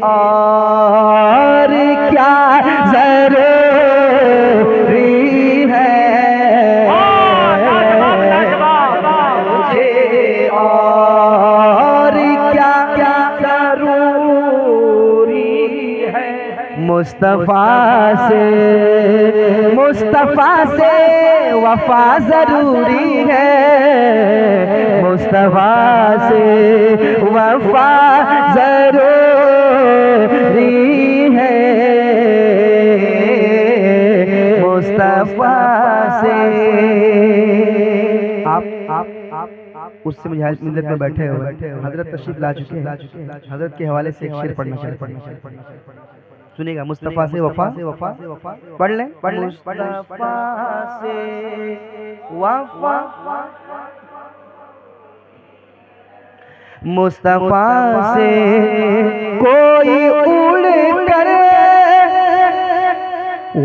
Speaker 1: और क्या ज़रूरी है, मुझे और क्या ज़रूरी है। मुस्तफ़ा से वफा ज़रूरी है, मुस्तफ़ा से वफा ज़रूरी है, मुस्तफ़ा से। आप उससे मुझे मिलत में बैठे हो, हजरत तशरीफ ला चुके हैं। हजरत के हवाले से एक शेर पढ़ना सुनिएगा। मुस्तफ़ा से वफा पढ़ लें। मुस्तफ़ा से वफा, मुस्तफ़ा से कोई उड़ कर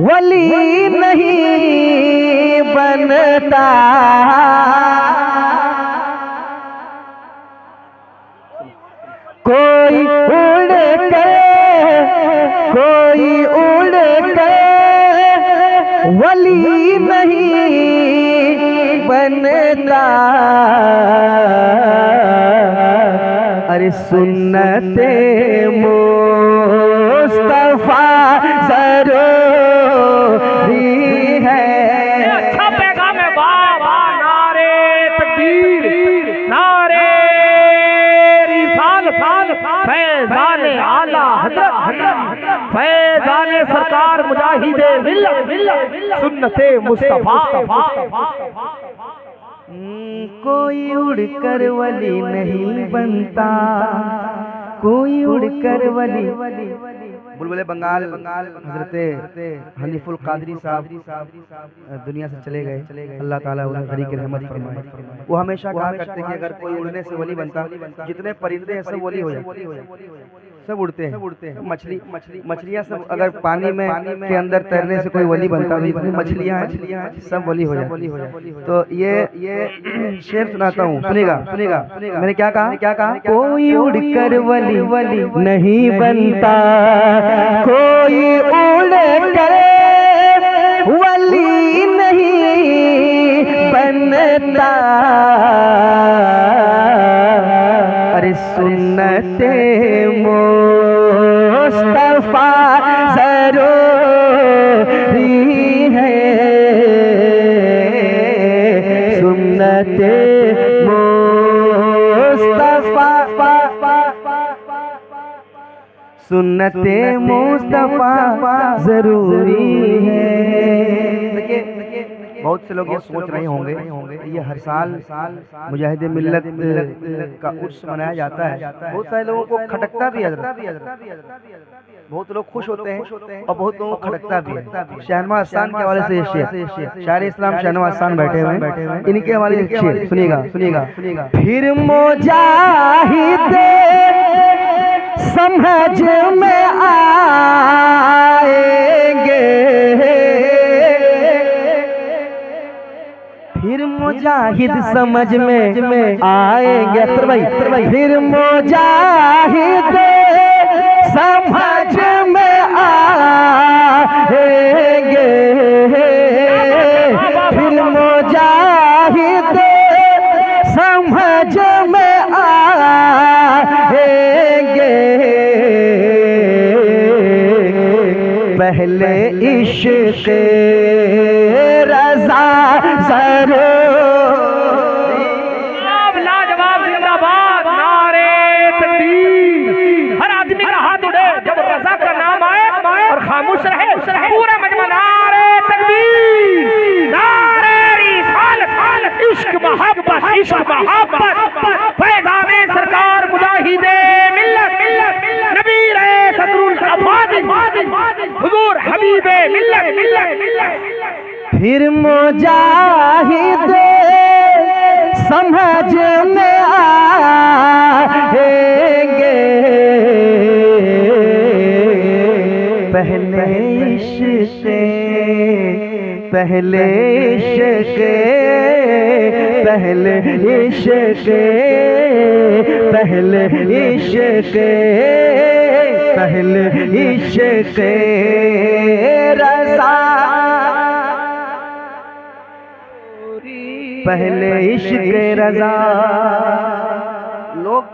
Speaker 1: वली नहीं बनता, कोई उड़ कर वली नहीं बनता। अरे सुन्नते मुस्तफ़ा ज़रूरी है।
Speaker 2: अच्छा पैगाम है बाबा, नारे तकबीर, नारे रिसाल, फैज़ान आला हज़रत, फैज़ान सरकार मुजाहिदे मिल्लत, सुन्नते मुस्तफ़ा।
Speaker 1: कोई उड़कर वली नहीं बनता, कोई उड़कर वली बुलबुल बंगाल हजरत हनीफुल कादरी साहब दुनिया से चले गए। अल्लाह ताला उन्हें गनी की रहमत फरमाए। वो हमेशा कहा करते कि अगर कोई उड़ने से वली बनता, जितने परिंदे हैं सब वली हो जाते, सब उड़ते हैं। मछलियाँ सब अगर पानी में के अंदर तैरने से कोई वली बनता, तो जितनी मछलियाँ हैं सब वली हो जाती। तो ये शेर सुनाता हूँ, सुनेगा। मैंने क्या कहा? कोई उड़कर वली नहीं बनता, कोई उड़कर वली नहीं बनता। अरे सुन्नते मुस्तफा ज़रूरी है, सुन्नते सुन्नते मुस्तफा जरूरी है। देखिए बहुत से लोग ये सोच रहे होंगे ये हर साल मुजाहिद मिल्लत का उर्स मनाया जाता है। बहुत सारे लोगों को खटकता भी है, बहुत लोग खुश होते हैं और बहुत लोगों को खटकता भी है। शहनवाज खान के हवाले से शायर इस्लाम शहनवाज खान बैठे हुए हैं, इनके हवाले से सुनिएगा। फिर मुजाहिद समझ में आएंगे, फिर मुजाहिद समझ में आएंगे। अख्तर भाई, फिर मुजाहिद समझ में आएंगे, फिर मुजाहिद समझ में आएंगे। पहले इश्क़ रज़ा
Speaker 2: लाजवाब जिंदाबाद, नारे तकबीर। हर आदमी का हाथ उठे जब रज़ा का नाम आए और खामोश रहे पूरा मजमा नारे तकबीर, नारे रिसालत, इश्क मोहब्बत फैज़ाने सरकार मुजाहिदे मिल्लत नबी रहे सदरुल अफादिल हुजूर हबीबे मिल्लत।
Speaker 1: फिर मुजाहिद समझ में आएंगे, पहले इश्क़ पहले इश्क़ रज़ा, पहले इश्क़ रज़ा। लोग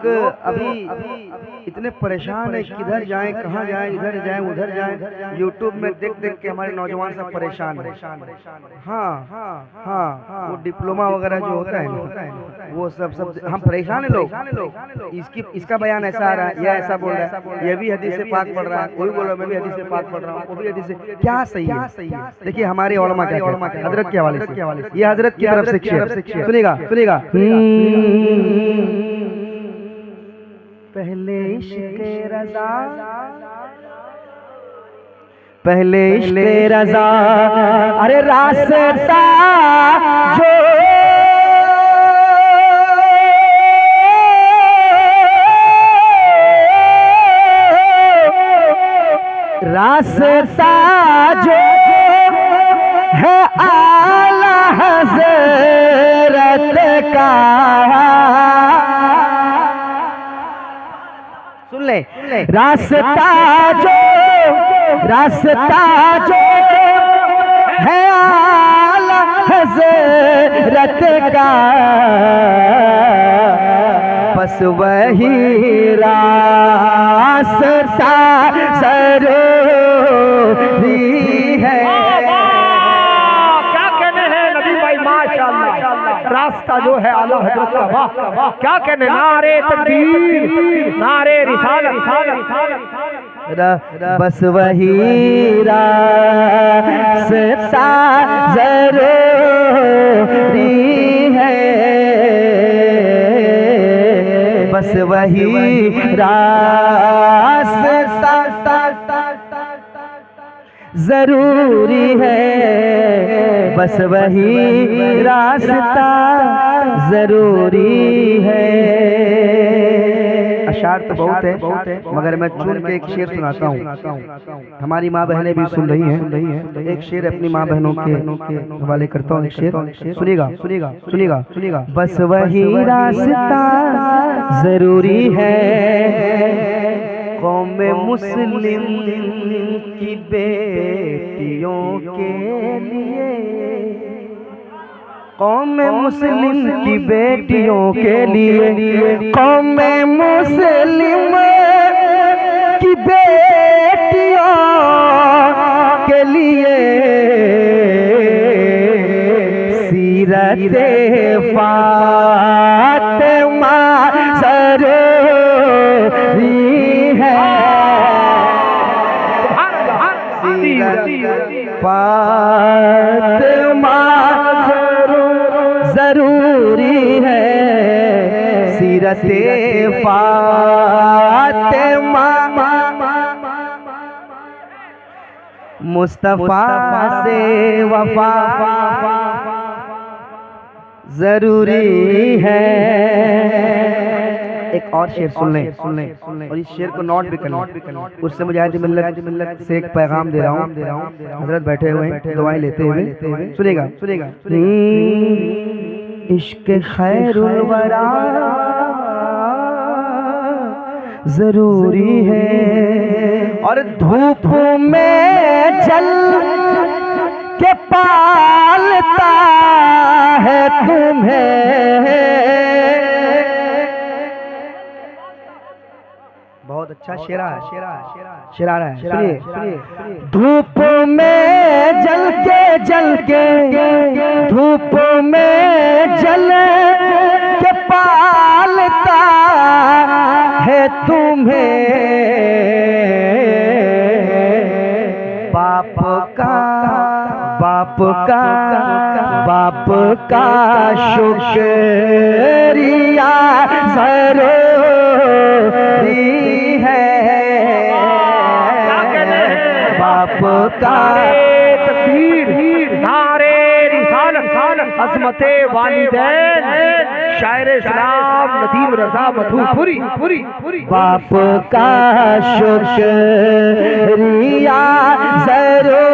Speaker 1: अभी इतने परेशान है, किधर जाएं, कहाँ जाएं, इधर जाएं, उधर जाएं। यूट्यूब में देख के हमारे नौजवान सब परेशान है। हाँ, वो डिप्लोमा वगैरह जो होता है वो सब हम परेशान है लोग। इसका बयान ऐसा आ रहा है, यह ऐसा बोल रहा है, ये भी हदीस से पाक पढ़ रहा है, कोई बोल रहा है मैं भी हदीस से पाक पढ़ रहा हूँ, वो भी हदीस से। क्या सही है? देखिए हमारे उलमा क्या हजरत के हवाले से, ये हजरत की तरफ से सुनेगा। पहले इश्क़ रज़ा, पहले इश्क़ रज़ा। अरे रास्ता जो रास्ता जो है आला हज़रत का, सुन ले, रास्ता जो है आला हज़रत का, बस वही रास्ता ज़रूरी है।
Speaker 2: क्या कहने हैं नबी भाई, माशाअल्लाह। रास्ता जो है आला हज़रत का, वाह क्या कहने। नारे तकबीर, नारे रिसालत,
Speaker 1: बस वही रास्ता ज़रूरी है, बस वही रास्ता जरूरी है, बस वही रास्ता जरूरी है। अशार तो बहुत है मगर मैं चुन के एक शेर सुनाता हूँ, हमारी माँ बहनें भी सुन रही हैं। एक शेर अपनी माँ बहनों के हवाले करता हूँ। एक शेर सुनिएगा। बस वही रास्ता जरूरी है, कौम मुस्लिम की बेटियों के लिए, कौम मुस्लिम की बेटियों के लिए, कौम मुस्लिम की बेटियों के लिए सीरत फातिमा जरूरी है, सीरत फातिमा जरूरी है, सीरत फातिमा मुस्तफा से वफा जरूरी है। एक और शेर सुन लें और इस शेर को नोट भी कर लें। उससे मुजाहिद मिल्लत से एक पैगाम दे रहा हूँ। हजरत बैठे हुए हैं दुआएं लेते हुए, सुनेगा। इश्क खैरुल वरा जरूरी है, और धूप में जल के पालता है तुम्हें। बहुत अच्छा शेर आ रहा है, सुनिए। धूप में जल के धूप में जल के पालता है तुम्हें, बाप का शुक्रिया जरूरी है, बाप का
Speaker 2: नारे रिसालत अज़मते वालिदैन, शायर इस्लाम नदीम रज़ा मधुपुरी।
Speaker 1: बाप का शुक्रिया जरूरी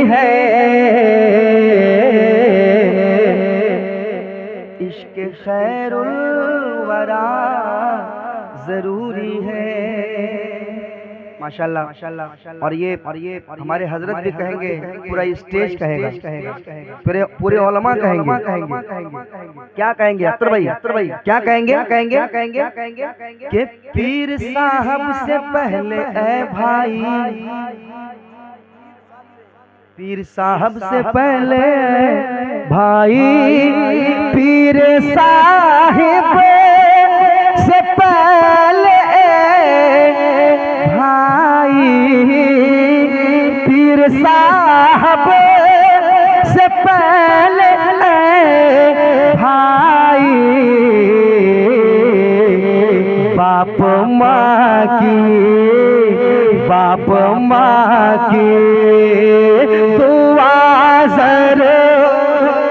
Speaker 1: है, इश्क खैरुल वरा जरूरी है। माशाल्लाह। और ये हमारे हजरत भी कहेंगे, पूरा स्टेज कहेगा, पूरे उलमा कहेंगे। क्या कहेंगे अख्तर भाई क्या कहेंगे कि पीर साहब से पहले ऐ भाई, पीर साहब से पहले भाई, पीर साहिब से पहले पीर साहब से पहले भाई, बाप माँ की दुआ जरूरी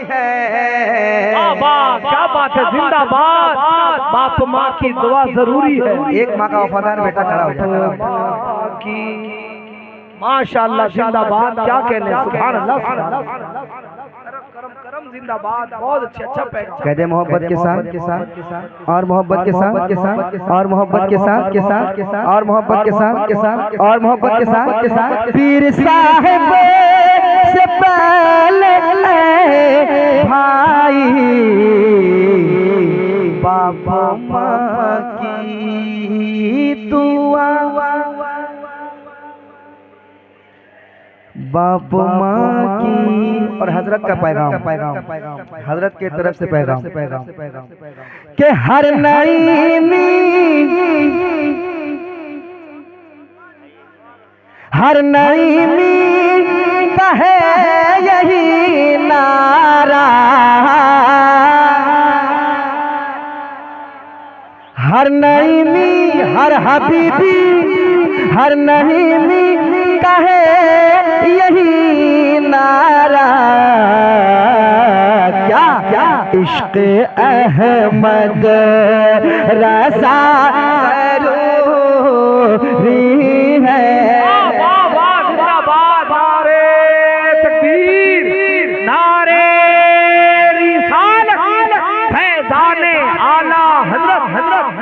Speaker 1: है।
Speaker 2: क्या बात है, जिंदाबाद। बाप माँ की दुआ जरूरी है।
Speaker 1: एक माँ का वफादार बेटा खड़ा हो जाता
Speaker 2: है। माशाअल्लाह, जिंदाबाद। क्या कहने, सुभान अल्लाह, करम जिंदाबाद। बहुत अच्छा पैगाम।
Speaker 1: कहते मोहब्बत के साथ और मोहब्बत के साथ और मोहब्बत के साथ और मोहब्बत के साथ और मोहब्बत के साथ पीर साहिब से पहले भाई, बाबा माँ की दुआ, बाप माँ की। और हजरत का पैगाम हजरत के तरफ से पैगाम के हर नईमी का है यही नारा, हर नईमी हर हबीबी हर नहीमी कहे यही नारा, क्या क्या इश्क अहमद रज़ा ज़रूरी है।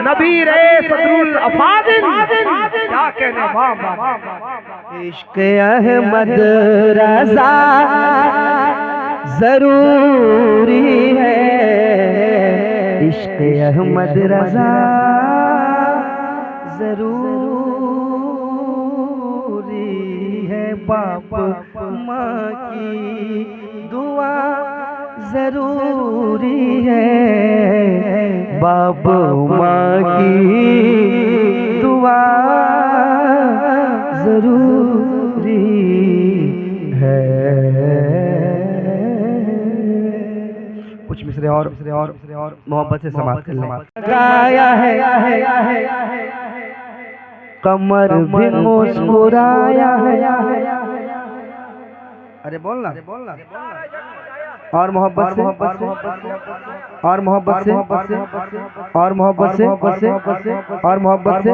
Speaker 2: नबी रे सदरुल अफाजिल, क्या कहने
Speaker 1: इश्क अहमद रज़ा ज़रूरी है, इश्क अहमद रज़ा ज़रूरी है। बाप माँ की दुआ ज़रूरी है, बाप माँ की दुआ ज़रूरी है। कुछ मिसरे और मोहब्बत से समाप्त कर लें। गाया है कमर भी मुस्कुराया है। अरे बोलना और मोहब्बत से और मोहब्बत से और मोहब्बत से और मोहब्बत से।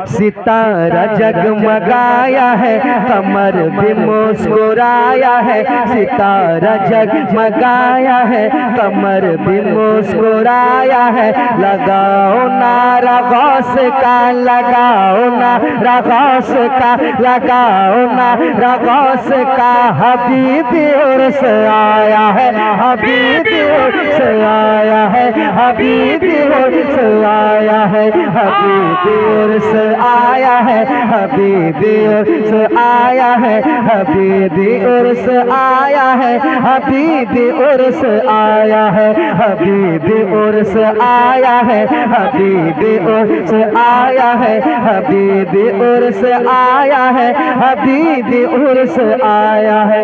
Speaker 1: सितारा जगमगाया है कमर भी मुस्कुराया है, सितारा जगमगाया है कमर भी मुस्कुराया है। लगाओ नारा गौस का, लगाओ नारा गौस का, लगाओ नारा गौस का। हबीबी उर्स आया है, हबीबी उर्स आया है, हबीबी उर्स आया है, हबीबी उर्स आया है, हबीबी उर्स आया है, हबीबी उर्स आया है, हबीबी उर्स आया है, हबीबी उर्स आया है, हबीबी उर्स आया है, हबीबी उर्स आया है, हबीबी उर्स आया है।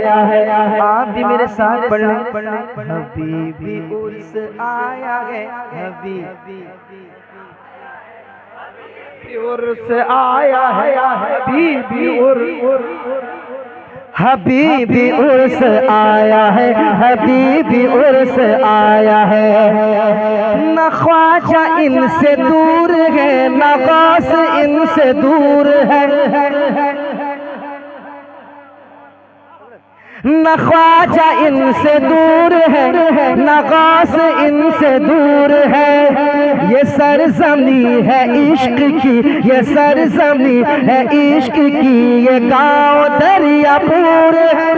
Speaker 1: आप भी मेरे साथ पढ़ लें। हबीबी उर्स आया है, हबीबी उर्स आया है, हबीबी हबीबी उर्स आया है, हबीबी उर्स आया है। न ख्वाजा इनसे दूर है, न गौस इनसे दूर है, न ख्वाजा इनसे दूर है, न गौस इनसे दूर है। ये सरज़मी है इश्क की, ये सरज़मी है इश्क की, ये गाँव दरियापुर है।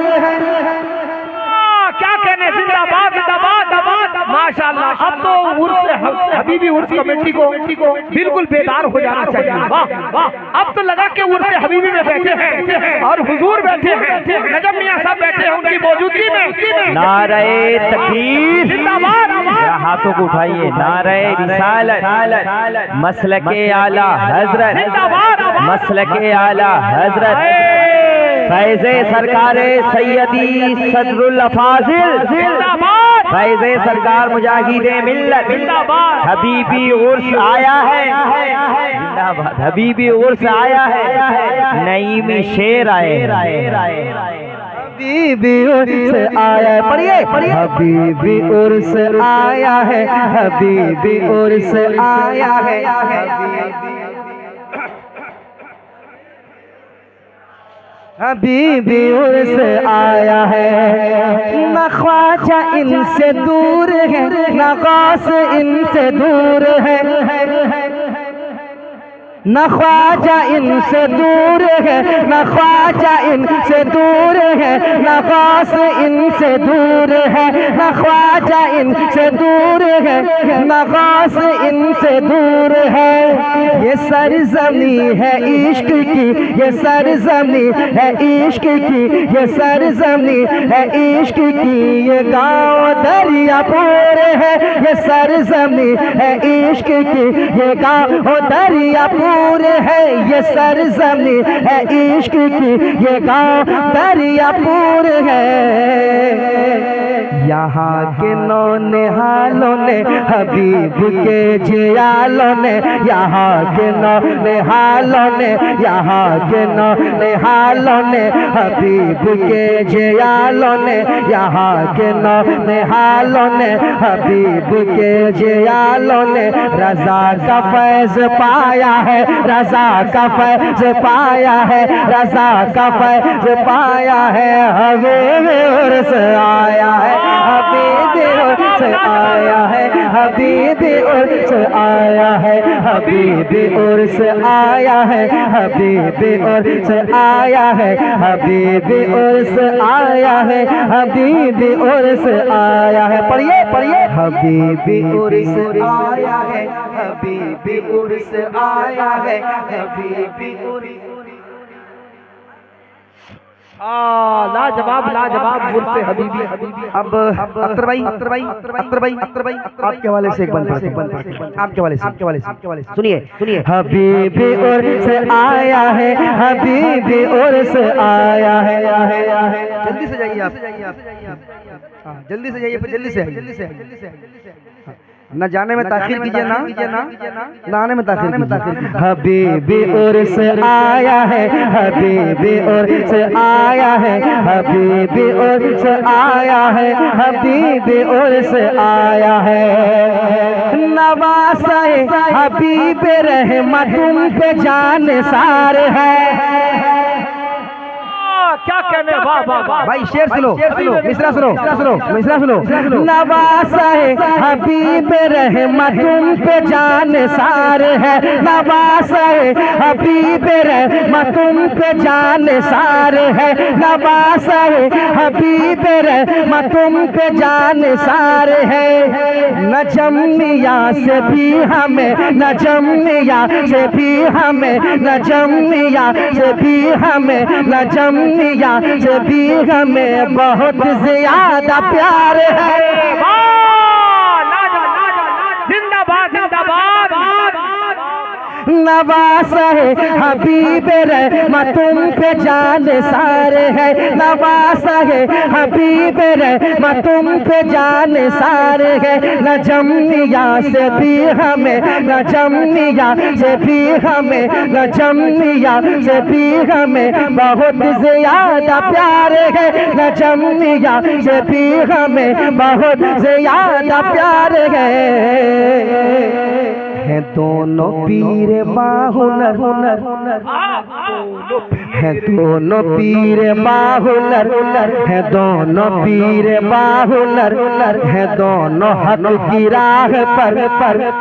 Speaker 2: क्या कहने, जिंदाबाद जिंदाबाद माशाअल्लाह। अब तो उर्स हबीबी उर्स कमेटी को बिल्कुल बेदार हो जाना चाहिए। वाह वाह, अब तो लगा के उर्स हबीबी में बैठे हैं और हुजूर बैठे हैं, नजम मियां साहब बैठे हैं उनकी मौजूदगी में।
Speaker 4: नारे तकबीर
Speaker 2: जिंदाबाद,
Speaker 4: हाथों को उठाइए। नारे रिसालत, मसलके आला हजरत,
Speaker 2: जिंदाबाद,
Speaker 4: मसलके आला हजरत फैज़े सरकारे सैयदी सदरुल अफाजिल,
Speaker 2: जिंदाबाद,
Speaker 4: फैज़े सरकार मुजाहिदे मिल्लत,
Speaker 2: जिंदाबाद।
Speaker 4: हबीबी उर्स आया है, जिंदाबाद, हबीबी उर्स आया है, नईमी शेर आए।
Speaker 1: हबीबी उर्स आया है, पढ़िए हबीबी उर्स आया है, हबीबी उर्स आया है, हबीबी उर्स आया है। न ख्वाजा इनसे दूर है, न गौस इनसे दूर है, न ख्वाजा इनसे दूर है, न ख्वाजा इनसे दूर है, न गौस इनसे दूर है, न ख्वाजा इनसे दूर है, न गौस इनसे दूर है। ये सरज़मी है इश्क की, ये सरज़मी है इश्क की, ये सरज़मी है इश्क की, ये गाँव दरियापुर है। ये सरज़मी है इश्क की, ये गाँव दरियापुर है, ये सरज़मी है इश्क की, ये गाँव दरियापुर है। यहाँ के नौनिहालों ने हबीब के जियालों ने, यहाँ के नौनिहालों ने, यहाँ के नौनिहालों ने हबीब के जियालों ने, यहाँ के नौनिहालों ने हबीब के जियालों ने रजा का फैज पाया है, रजा का फैज पाया है, रजा का फैज पाया है। हबीब उर्स आया है, हबीब उर्स आया है, हबीब उर्स आया है, हबीब उर्स आया है, हबीब उर्स आया है, हबीब उर्स आया है, हबीब उर्स आया है। पढ़िए पढ़िए। हबीब उर्स आया है, हबीब उर्स आया है, हबीब उर्स।
Speaker 2: लाजवाब लाजवाब गुरसे हबीबी।
Speaker 1: अब अख्तर भाई आपके हवाले से एक बंद आपके हवाले से सुनिए। हबीब उर्स आया है, हबीब उर्स आया है। जल्दी से जाइए आप, जल्दी से जाइए, जल्दी से न जाने में ताखिर कीजिए, ना आने में ताखिर कीजिए। हबीब उर्स आया है, हबीब उर्स आया है, हबीब उर्स आया है, हबीब उर्स आया है। नवासे हबीब रहमत तुम पे जानसार है।
Speaker 2: क्या कहने, वाह वाह वाह
Speaker 1: भाई शेर सुनो, मिसरा सुनो। नवासा है हबीब रहमत तुम पे जानसार है, नवासा है हबीब रहमत तुम पे जानसार है, नवासा है हबीब रहमत तुम पे जानसार है। नजमिया से भी हमें, नजमिया से भी हमें, नजमिया से भी हमें, नजमिया से भी हमें बहुत ज्यादा प्यार है।
Speaker 2: जिंदाबाद जिंदाबाद।
Speaker 1: नवासा है हबीब रहमत तुम पे जानसार है, नवासा है हबीब रहमत तुम पे जानसार है। नजमिया से भी हमें, नजमिया से भी हमें, नजमिया से भी हमें बहुत ज्यादा प्यार है, नजमिया से भी हमें बहुत ज्यादा प्यार है। दोनों पीर बाहुनर है, दोनों पीर बाहुनर है, दोनों पीर बाहुनर है, दोनों हक की राह पर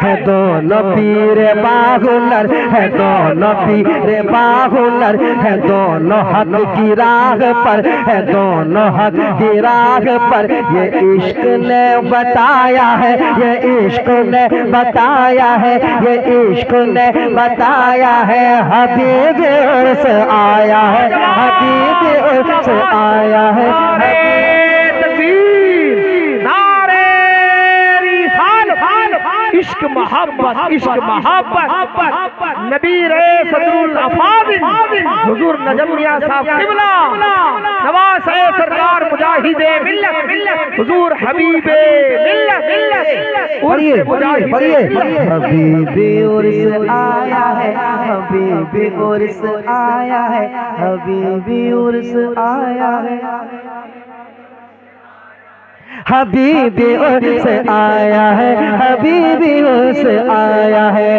Speaker 1: है, दोनों पीर बाहुनर है, दोनों पीर बाहुनर है, दोनों हक की राह पर है, दोनों हक की राह पर। ये इश्क ने बताया है, ये इश्क ने बताया है, ये इश्क ने बताया है। हबीब उर्स आया है, हबीब उर्स आया है।
Speaker 2: इश्क मोहब्बत, इश्क मोहब्बत। नबी रे सदरुल अफादिल हुजूर नजम मियां साहब किबला, नवाज सरकार मुजाहिदे मिल्लत, हुजूर हबीबे मिल्लत।
Speaker 1: पढ़िए। हबीब उर्स आया है, हबीब उर्स आया है, हबीब उर्स आया है, हबीब उर्स आया है, हबीब उर्स आया है।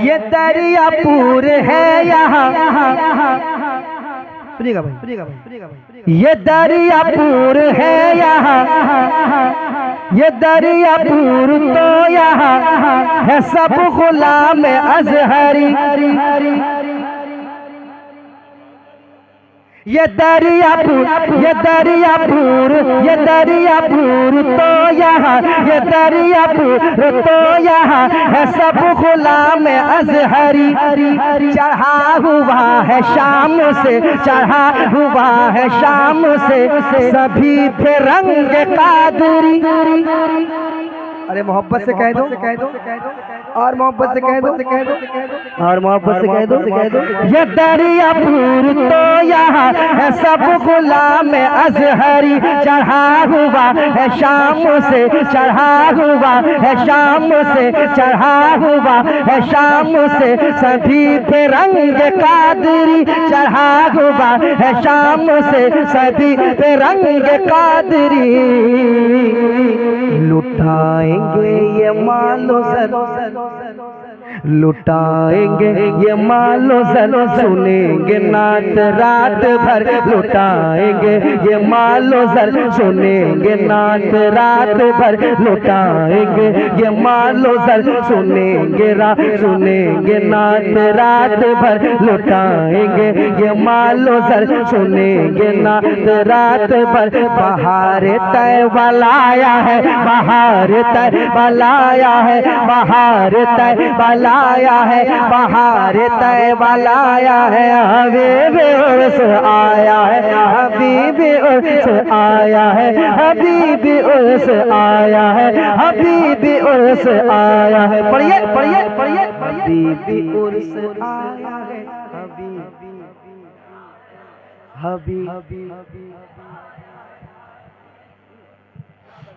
Speaker 1: ये दरिया पूर है यहाँ, सुनिएगा भाई, ये दरिया पूर है यहाँ, ये दरिया पूर तो यहाँ है सब गुलाम अजहरी। ये दरियापुर, ये दरियापुर, ये दरियापुर तो यहाँ, ये दरियापुर तो यहाँ है सब गुलाम अजहरी। चढ़ा हुआ है शाम से, चढ़ा हुआ है शाम से सभी पे रंग कादरी। अरे मोहब्बत से कह दो, और मोहब्बत से कह दो, और मोहब्बत से कह दो। ये दरियापुर तो यहाँ है सब गुलाम अजहरी चढ़ा हुआ है शाम से, चढ़ा हुआ है शाम से, चढ़ा हुआ है शाम से, सभी पे रंग कादरी चढ़ा हुआ है शाम से, सभी पे रंग कादरी। लुटाएंगे ये मालो सर, लुटाएंगे ये मालो सर, सुनेंगे नात रात भर, लुटाएंगे ये मालो सर, सुनेंगे नात रात भर, लुटाएंगे ये मालो सर, सुनेंगे सुनेंगे नात रात भर, लुटाएंगे ये मालो सर, सुनेंगे नात रात भर। बहार तय बलाया है, बहार तय बलाया है, बहार तय बलाया है, बहार तय बलाया है, हबीब उर्स आया है, हबीब उर्स आया है, हबीब उर्स आया है, हबीब उर्स आया है। पढ़िए पढ़िए पढ़िए, हबीब उर्स आया है, हबीब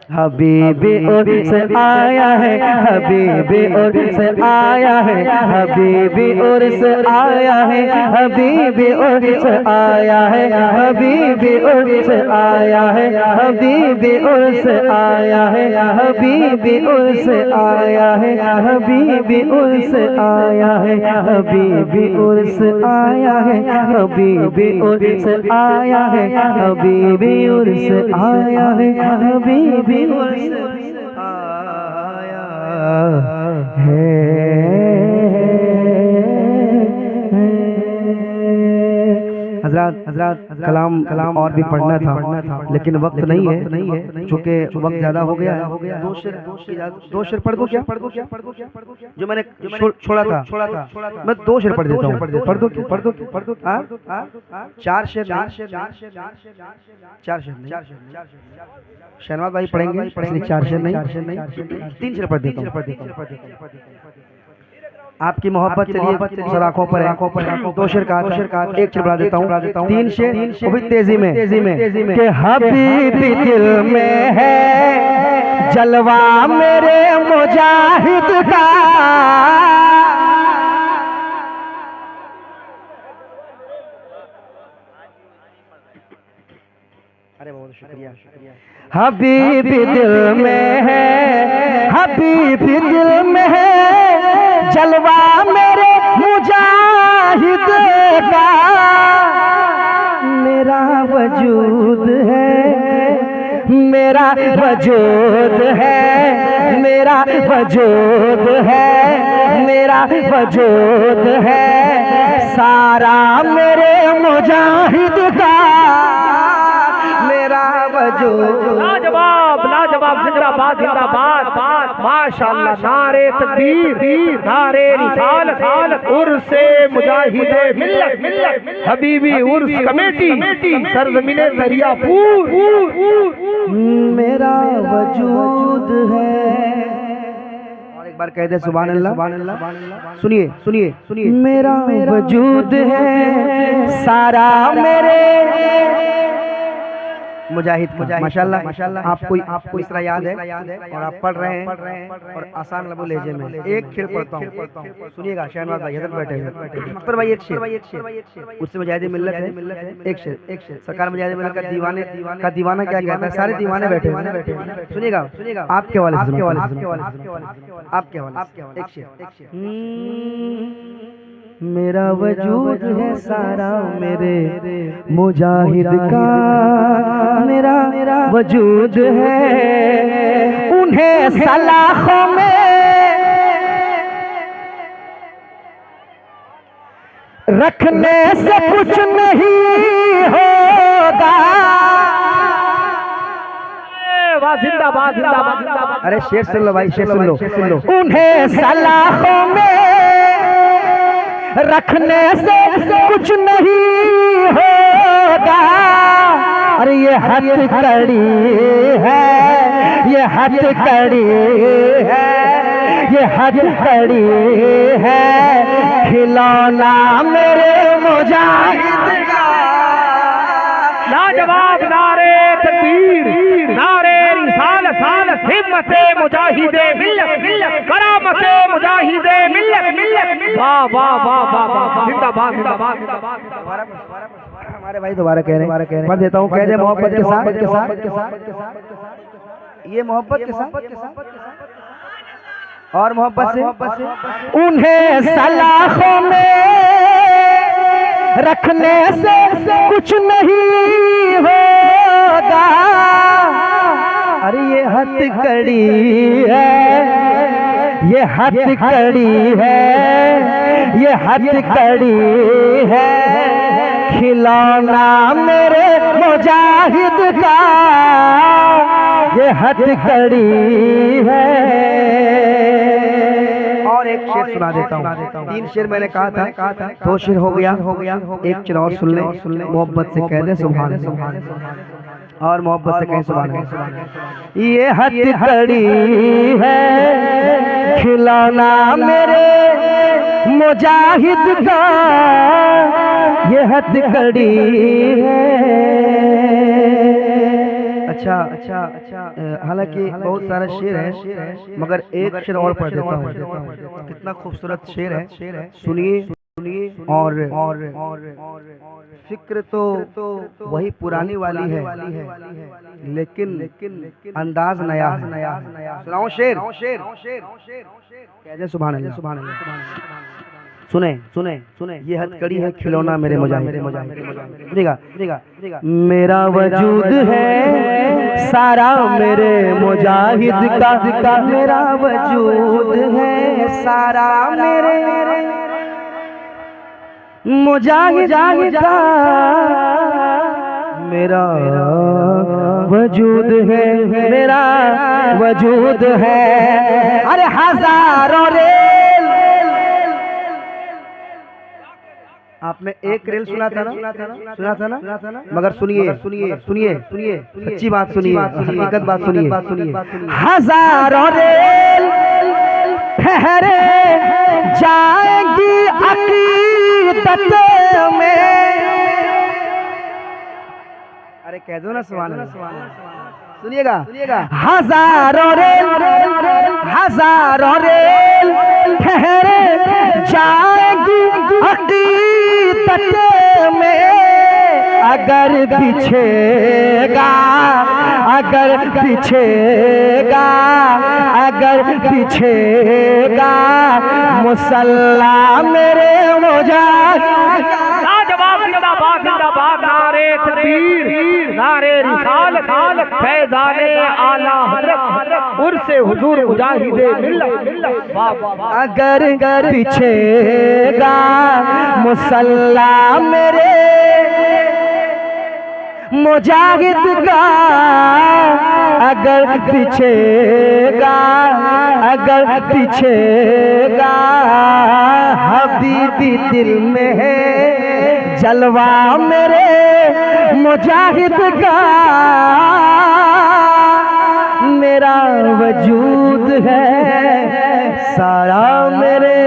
Speaker 1: हबीब उर्स आया है, हबीब उर्स आया है, हबीब उर्स आया है, हबीब उर्स आया है, हबीब उर्स आया है, हबीब उर्स आया है, हबीब उर्स आया है, हबीब उर्स आया है, हबीब उर्स आया है, हबीब उर्स आया है, हबीब उर्स आया है, हबीब उर्स आया है। हजरत कलाम और भी पढ़ना था, लेकिन वक्त नहीं है, चूंकि वक्त ज्यादा हो गया। दो शेर पढ़ दूं क्या? जो मैंने छोड़ा था मैं 2 शेर पढ़ देता हूँ। पढ़ दो। चार शेर शहनाज भाई पढ़ेंगे, इसलिए 4 शेर नहीं 3 शेर पढ़ देता हूँ। आपकी मोहब्बत चलिए सर आंखों पर है। 2 शेर का 1 शेर बढ़ा देता हूँ। 3 शेर वो भी तेजी में कि हबीब दिल में है जलवा मेरे मुजाहिद का, अरे बहुत शुक्रिया। हबीब दिल में है, हबीब दिल में है जलवा मेरे मुजाहिद का, मेरा वजूद है, मेरा वजूद है, मेरा वजूद है, मेरा वजूद है सारा मेरे मुजाहिद का, मेरा वजूद।
Speaker 2: लाजवाब लाजवाब, जिंदाबाद जिंदाबाद, माशाअल्लाह। नारे तकबीर, नारे रिसालत, उर्से मुजाहिदे मिल्लत, हबीबी उर्स कमेटी, सरजमीने दरियापुर,
Speaker 1: मेरा वजूद है। और एक बार कह दे सुभान अल्लाह। सुनिए मेरा वजूद है सारा मेरे मुजाहिद का। माशाल्लाह आपको इस तरह याद है और आप पढ़ रहे हैं और आसान लबो लहजे में। एक शेर पढ़ता हूँ, सुनिएगा। शहनाज भाई इधर बैठे हैं, अख्तर भाई एक शेर, उससे मुजाहिद मिल्लत है। एक शेर सरकार मुजाहिद मिल्लत का दीवाना क्या कहता है? सारे दीवाने बैठे हैं, सुनिएगा। आपके हवाले एक शेर। मेरा वजूद है सारा मेरे मुजाहिद का, मेरा वजूद है उन्हें सलाखों में रखने से कुछ नहीं होगा।
Speaker 2: जिंदाबाद जिंदाबाद।
Speaker 1: अरे शेर सुन लो भाई, शेर सुन लो।
Speaker 5: उन्हें सलाखों में रखने से कुछ नहीं होगा। अरे ये हथकड़ी है, ये हथकड़ी है, ये हथकड़ी है, खिलौना मेरे मुजाहिद का,
Speaker 2: लाजवाब नारे तकबीर, नारे रिसालत, हिम्मते मुजाहिदे मिल्लत, करामते मुजाहिदे मिल्लत। वाह वाह वाह वाह वाह, जिंदाबाद जिंदाबाद जिंदाबाद।
Speaker 1: हमारे भाई दोबारा कह रहे हैं, पढ़ देता हूँ। कह दे मोहब्बत के साथ, ये मोहब्बत के साथ और मोहब्बत से
Speaker 5: उन्हें सलाखों में रखने से कुछ नहीं होगा। अरे ये हथकड़ी है, ये हथकड़ी है, ये हथकड़ी है, खिलौना मेरे मुजाहिद का ये हथकड़ी है।
Speaker 1: और एक शेर सुना देता हूँ। 3 शेर मैंने कहा था, 2 शेर हो गया, एक शेर और सुन ले। मोहब्बत से कह दे सुभान अल्लाह, और मोहब्बत से कहें सुभान अल्लाह।
Speaker 5: ये हथकड़ी है, खिलौना मेरे मुजाहिद का ये हथकड़ी है।
Speaker 1: अच्छा, हालांकि बहुत सारा शेर है, मगर एक शेर और पढ़ देता हूँ। कितना खूबसूरत शेर है, सुनिए। और फिक्र तो वही पुरानी वाली है, लेकिन अंदाज नया है। सुनाओ शेर, कह दे सुभान अल्लाह, सुभान अल्लाह। सुने, ये हथकड़ी है, खिलौना मेरे मुजाहिद। देगा
Speaker 5: मेरा वजूद है सारा मेरे मुजाहिद का,
Speaker 1: मेरा वजूद है सारा मेरे
Speaker 5: मुजाहिद का, मेरा वजूद है, मेरा वजूद है। अरे हजारों रेल,
Speaker 1: आपने एक रेल सुना था ना, मगर सुनिए, सच्ची बात सुनिए, हकीकत बात सुनिए।
Speaker 5: हजारों रेल ठहरे जाएंगी अकीदत में।
Speaker 1: अरे कह दो ना सुभान अल्लाह, सुनिएगा।
Speaker 5: हजारों रेल ठहरे जाएंगी अकीदत में। अगर बिछेगा, अगर बिछेगा मुसल्ला मेरे मुजाहिद।
Speaker 2: लाजवाब जिंदाबाद जिंदाबाद, नारे तकबीर, नारे रिसालत, फैज़ाने आला हज़रत, उर्से हुजूर मुजाहिदे मिल्लत। वाह वाह वाह।
Speaker 5: अगर बिछेगा मुसल्ला मेरे मुजाहिद का, अगर बिछेगा हबीबी दिल में है जलवा मेरे मुजाहिद का। मेरा वजूद है सारा मेरे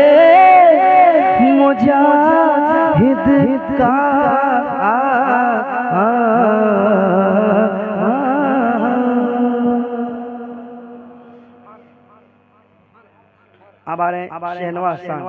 Speaker 5: मुजाहिद का।
Speaker 1: अब आ रहे हैं शहनवाज खान।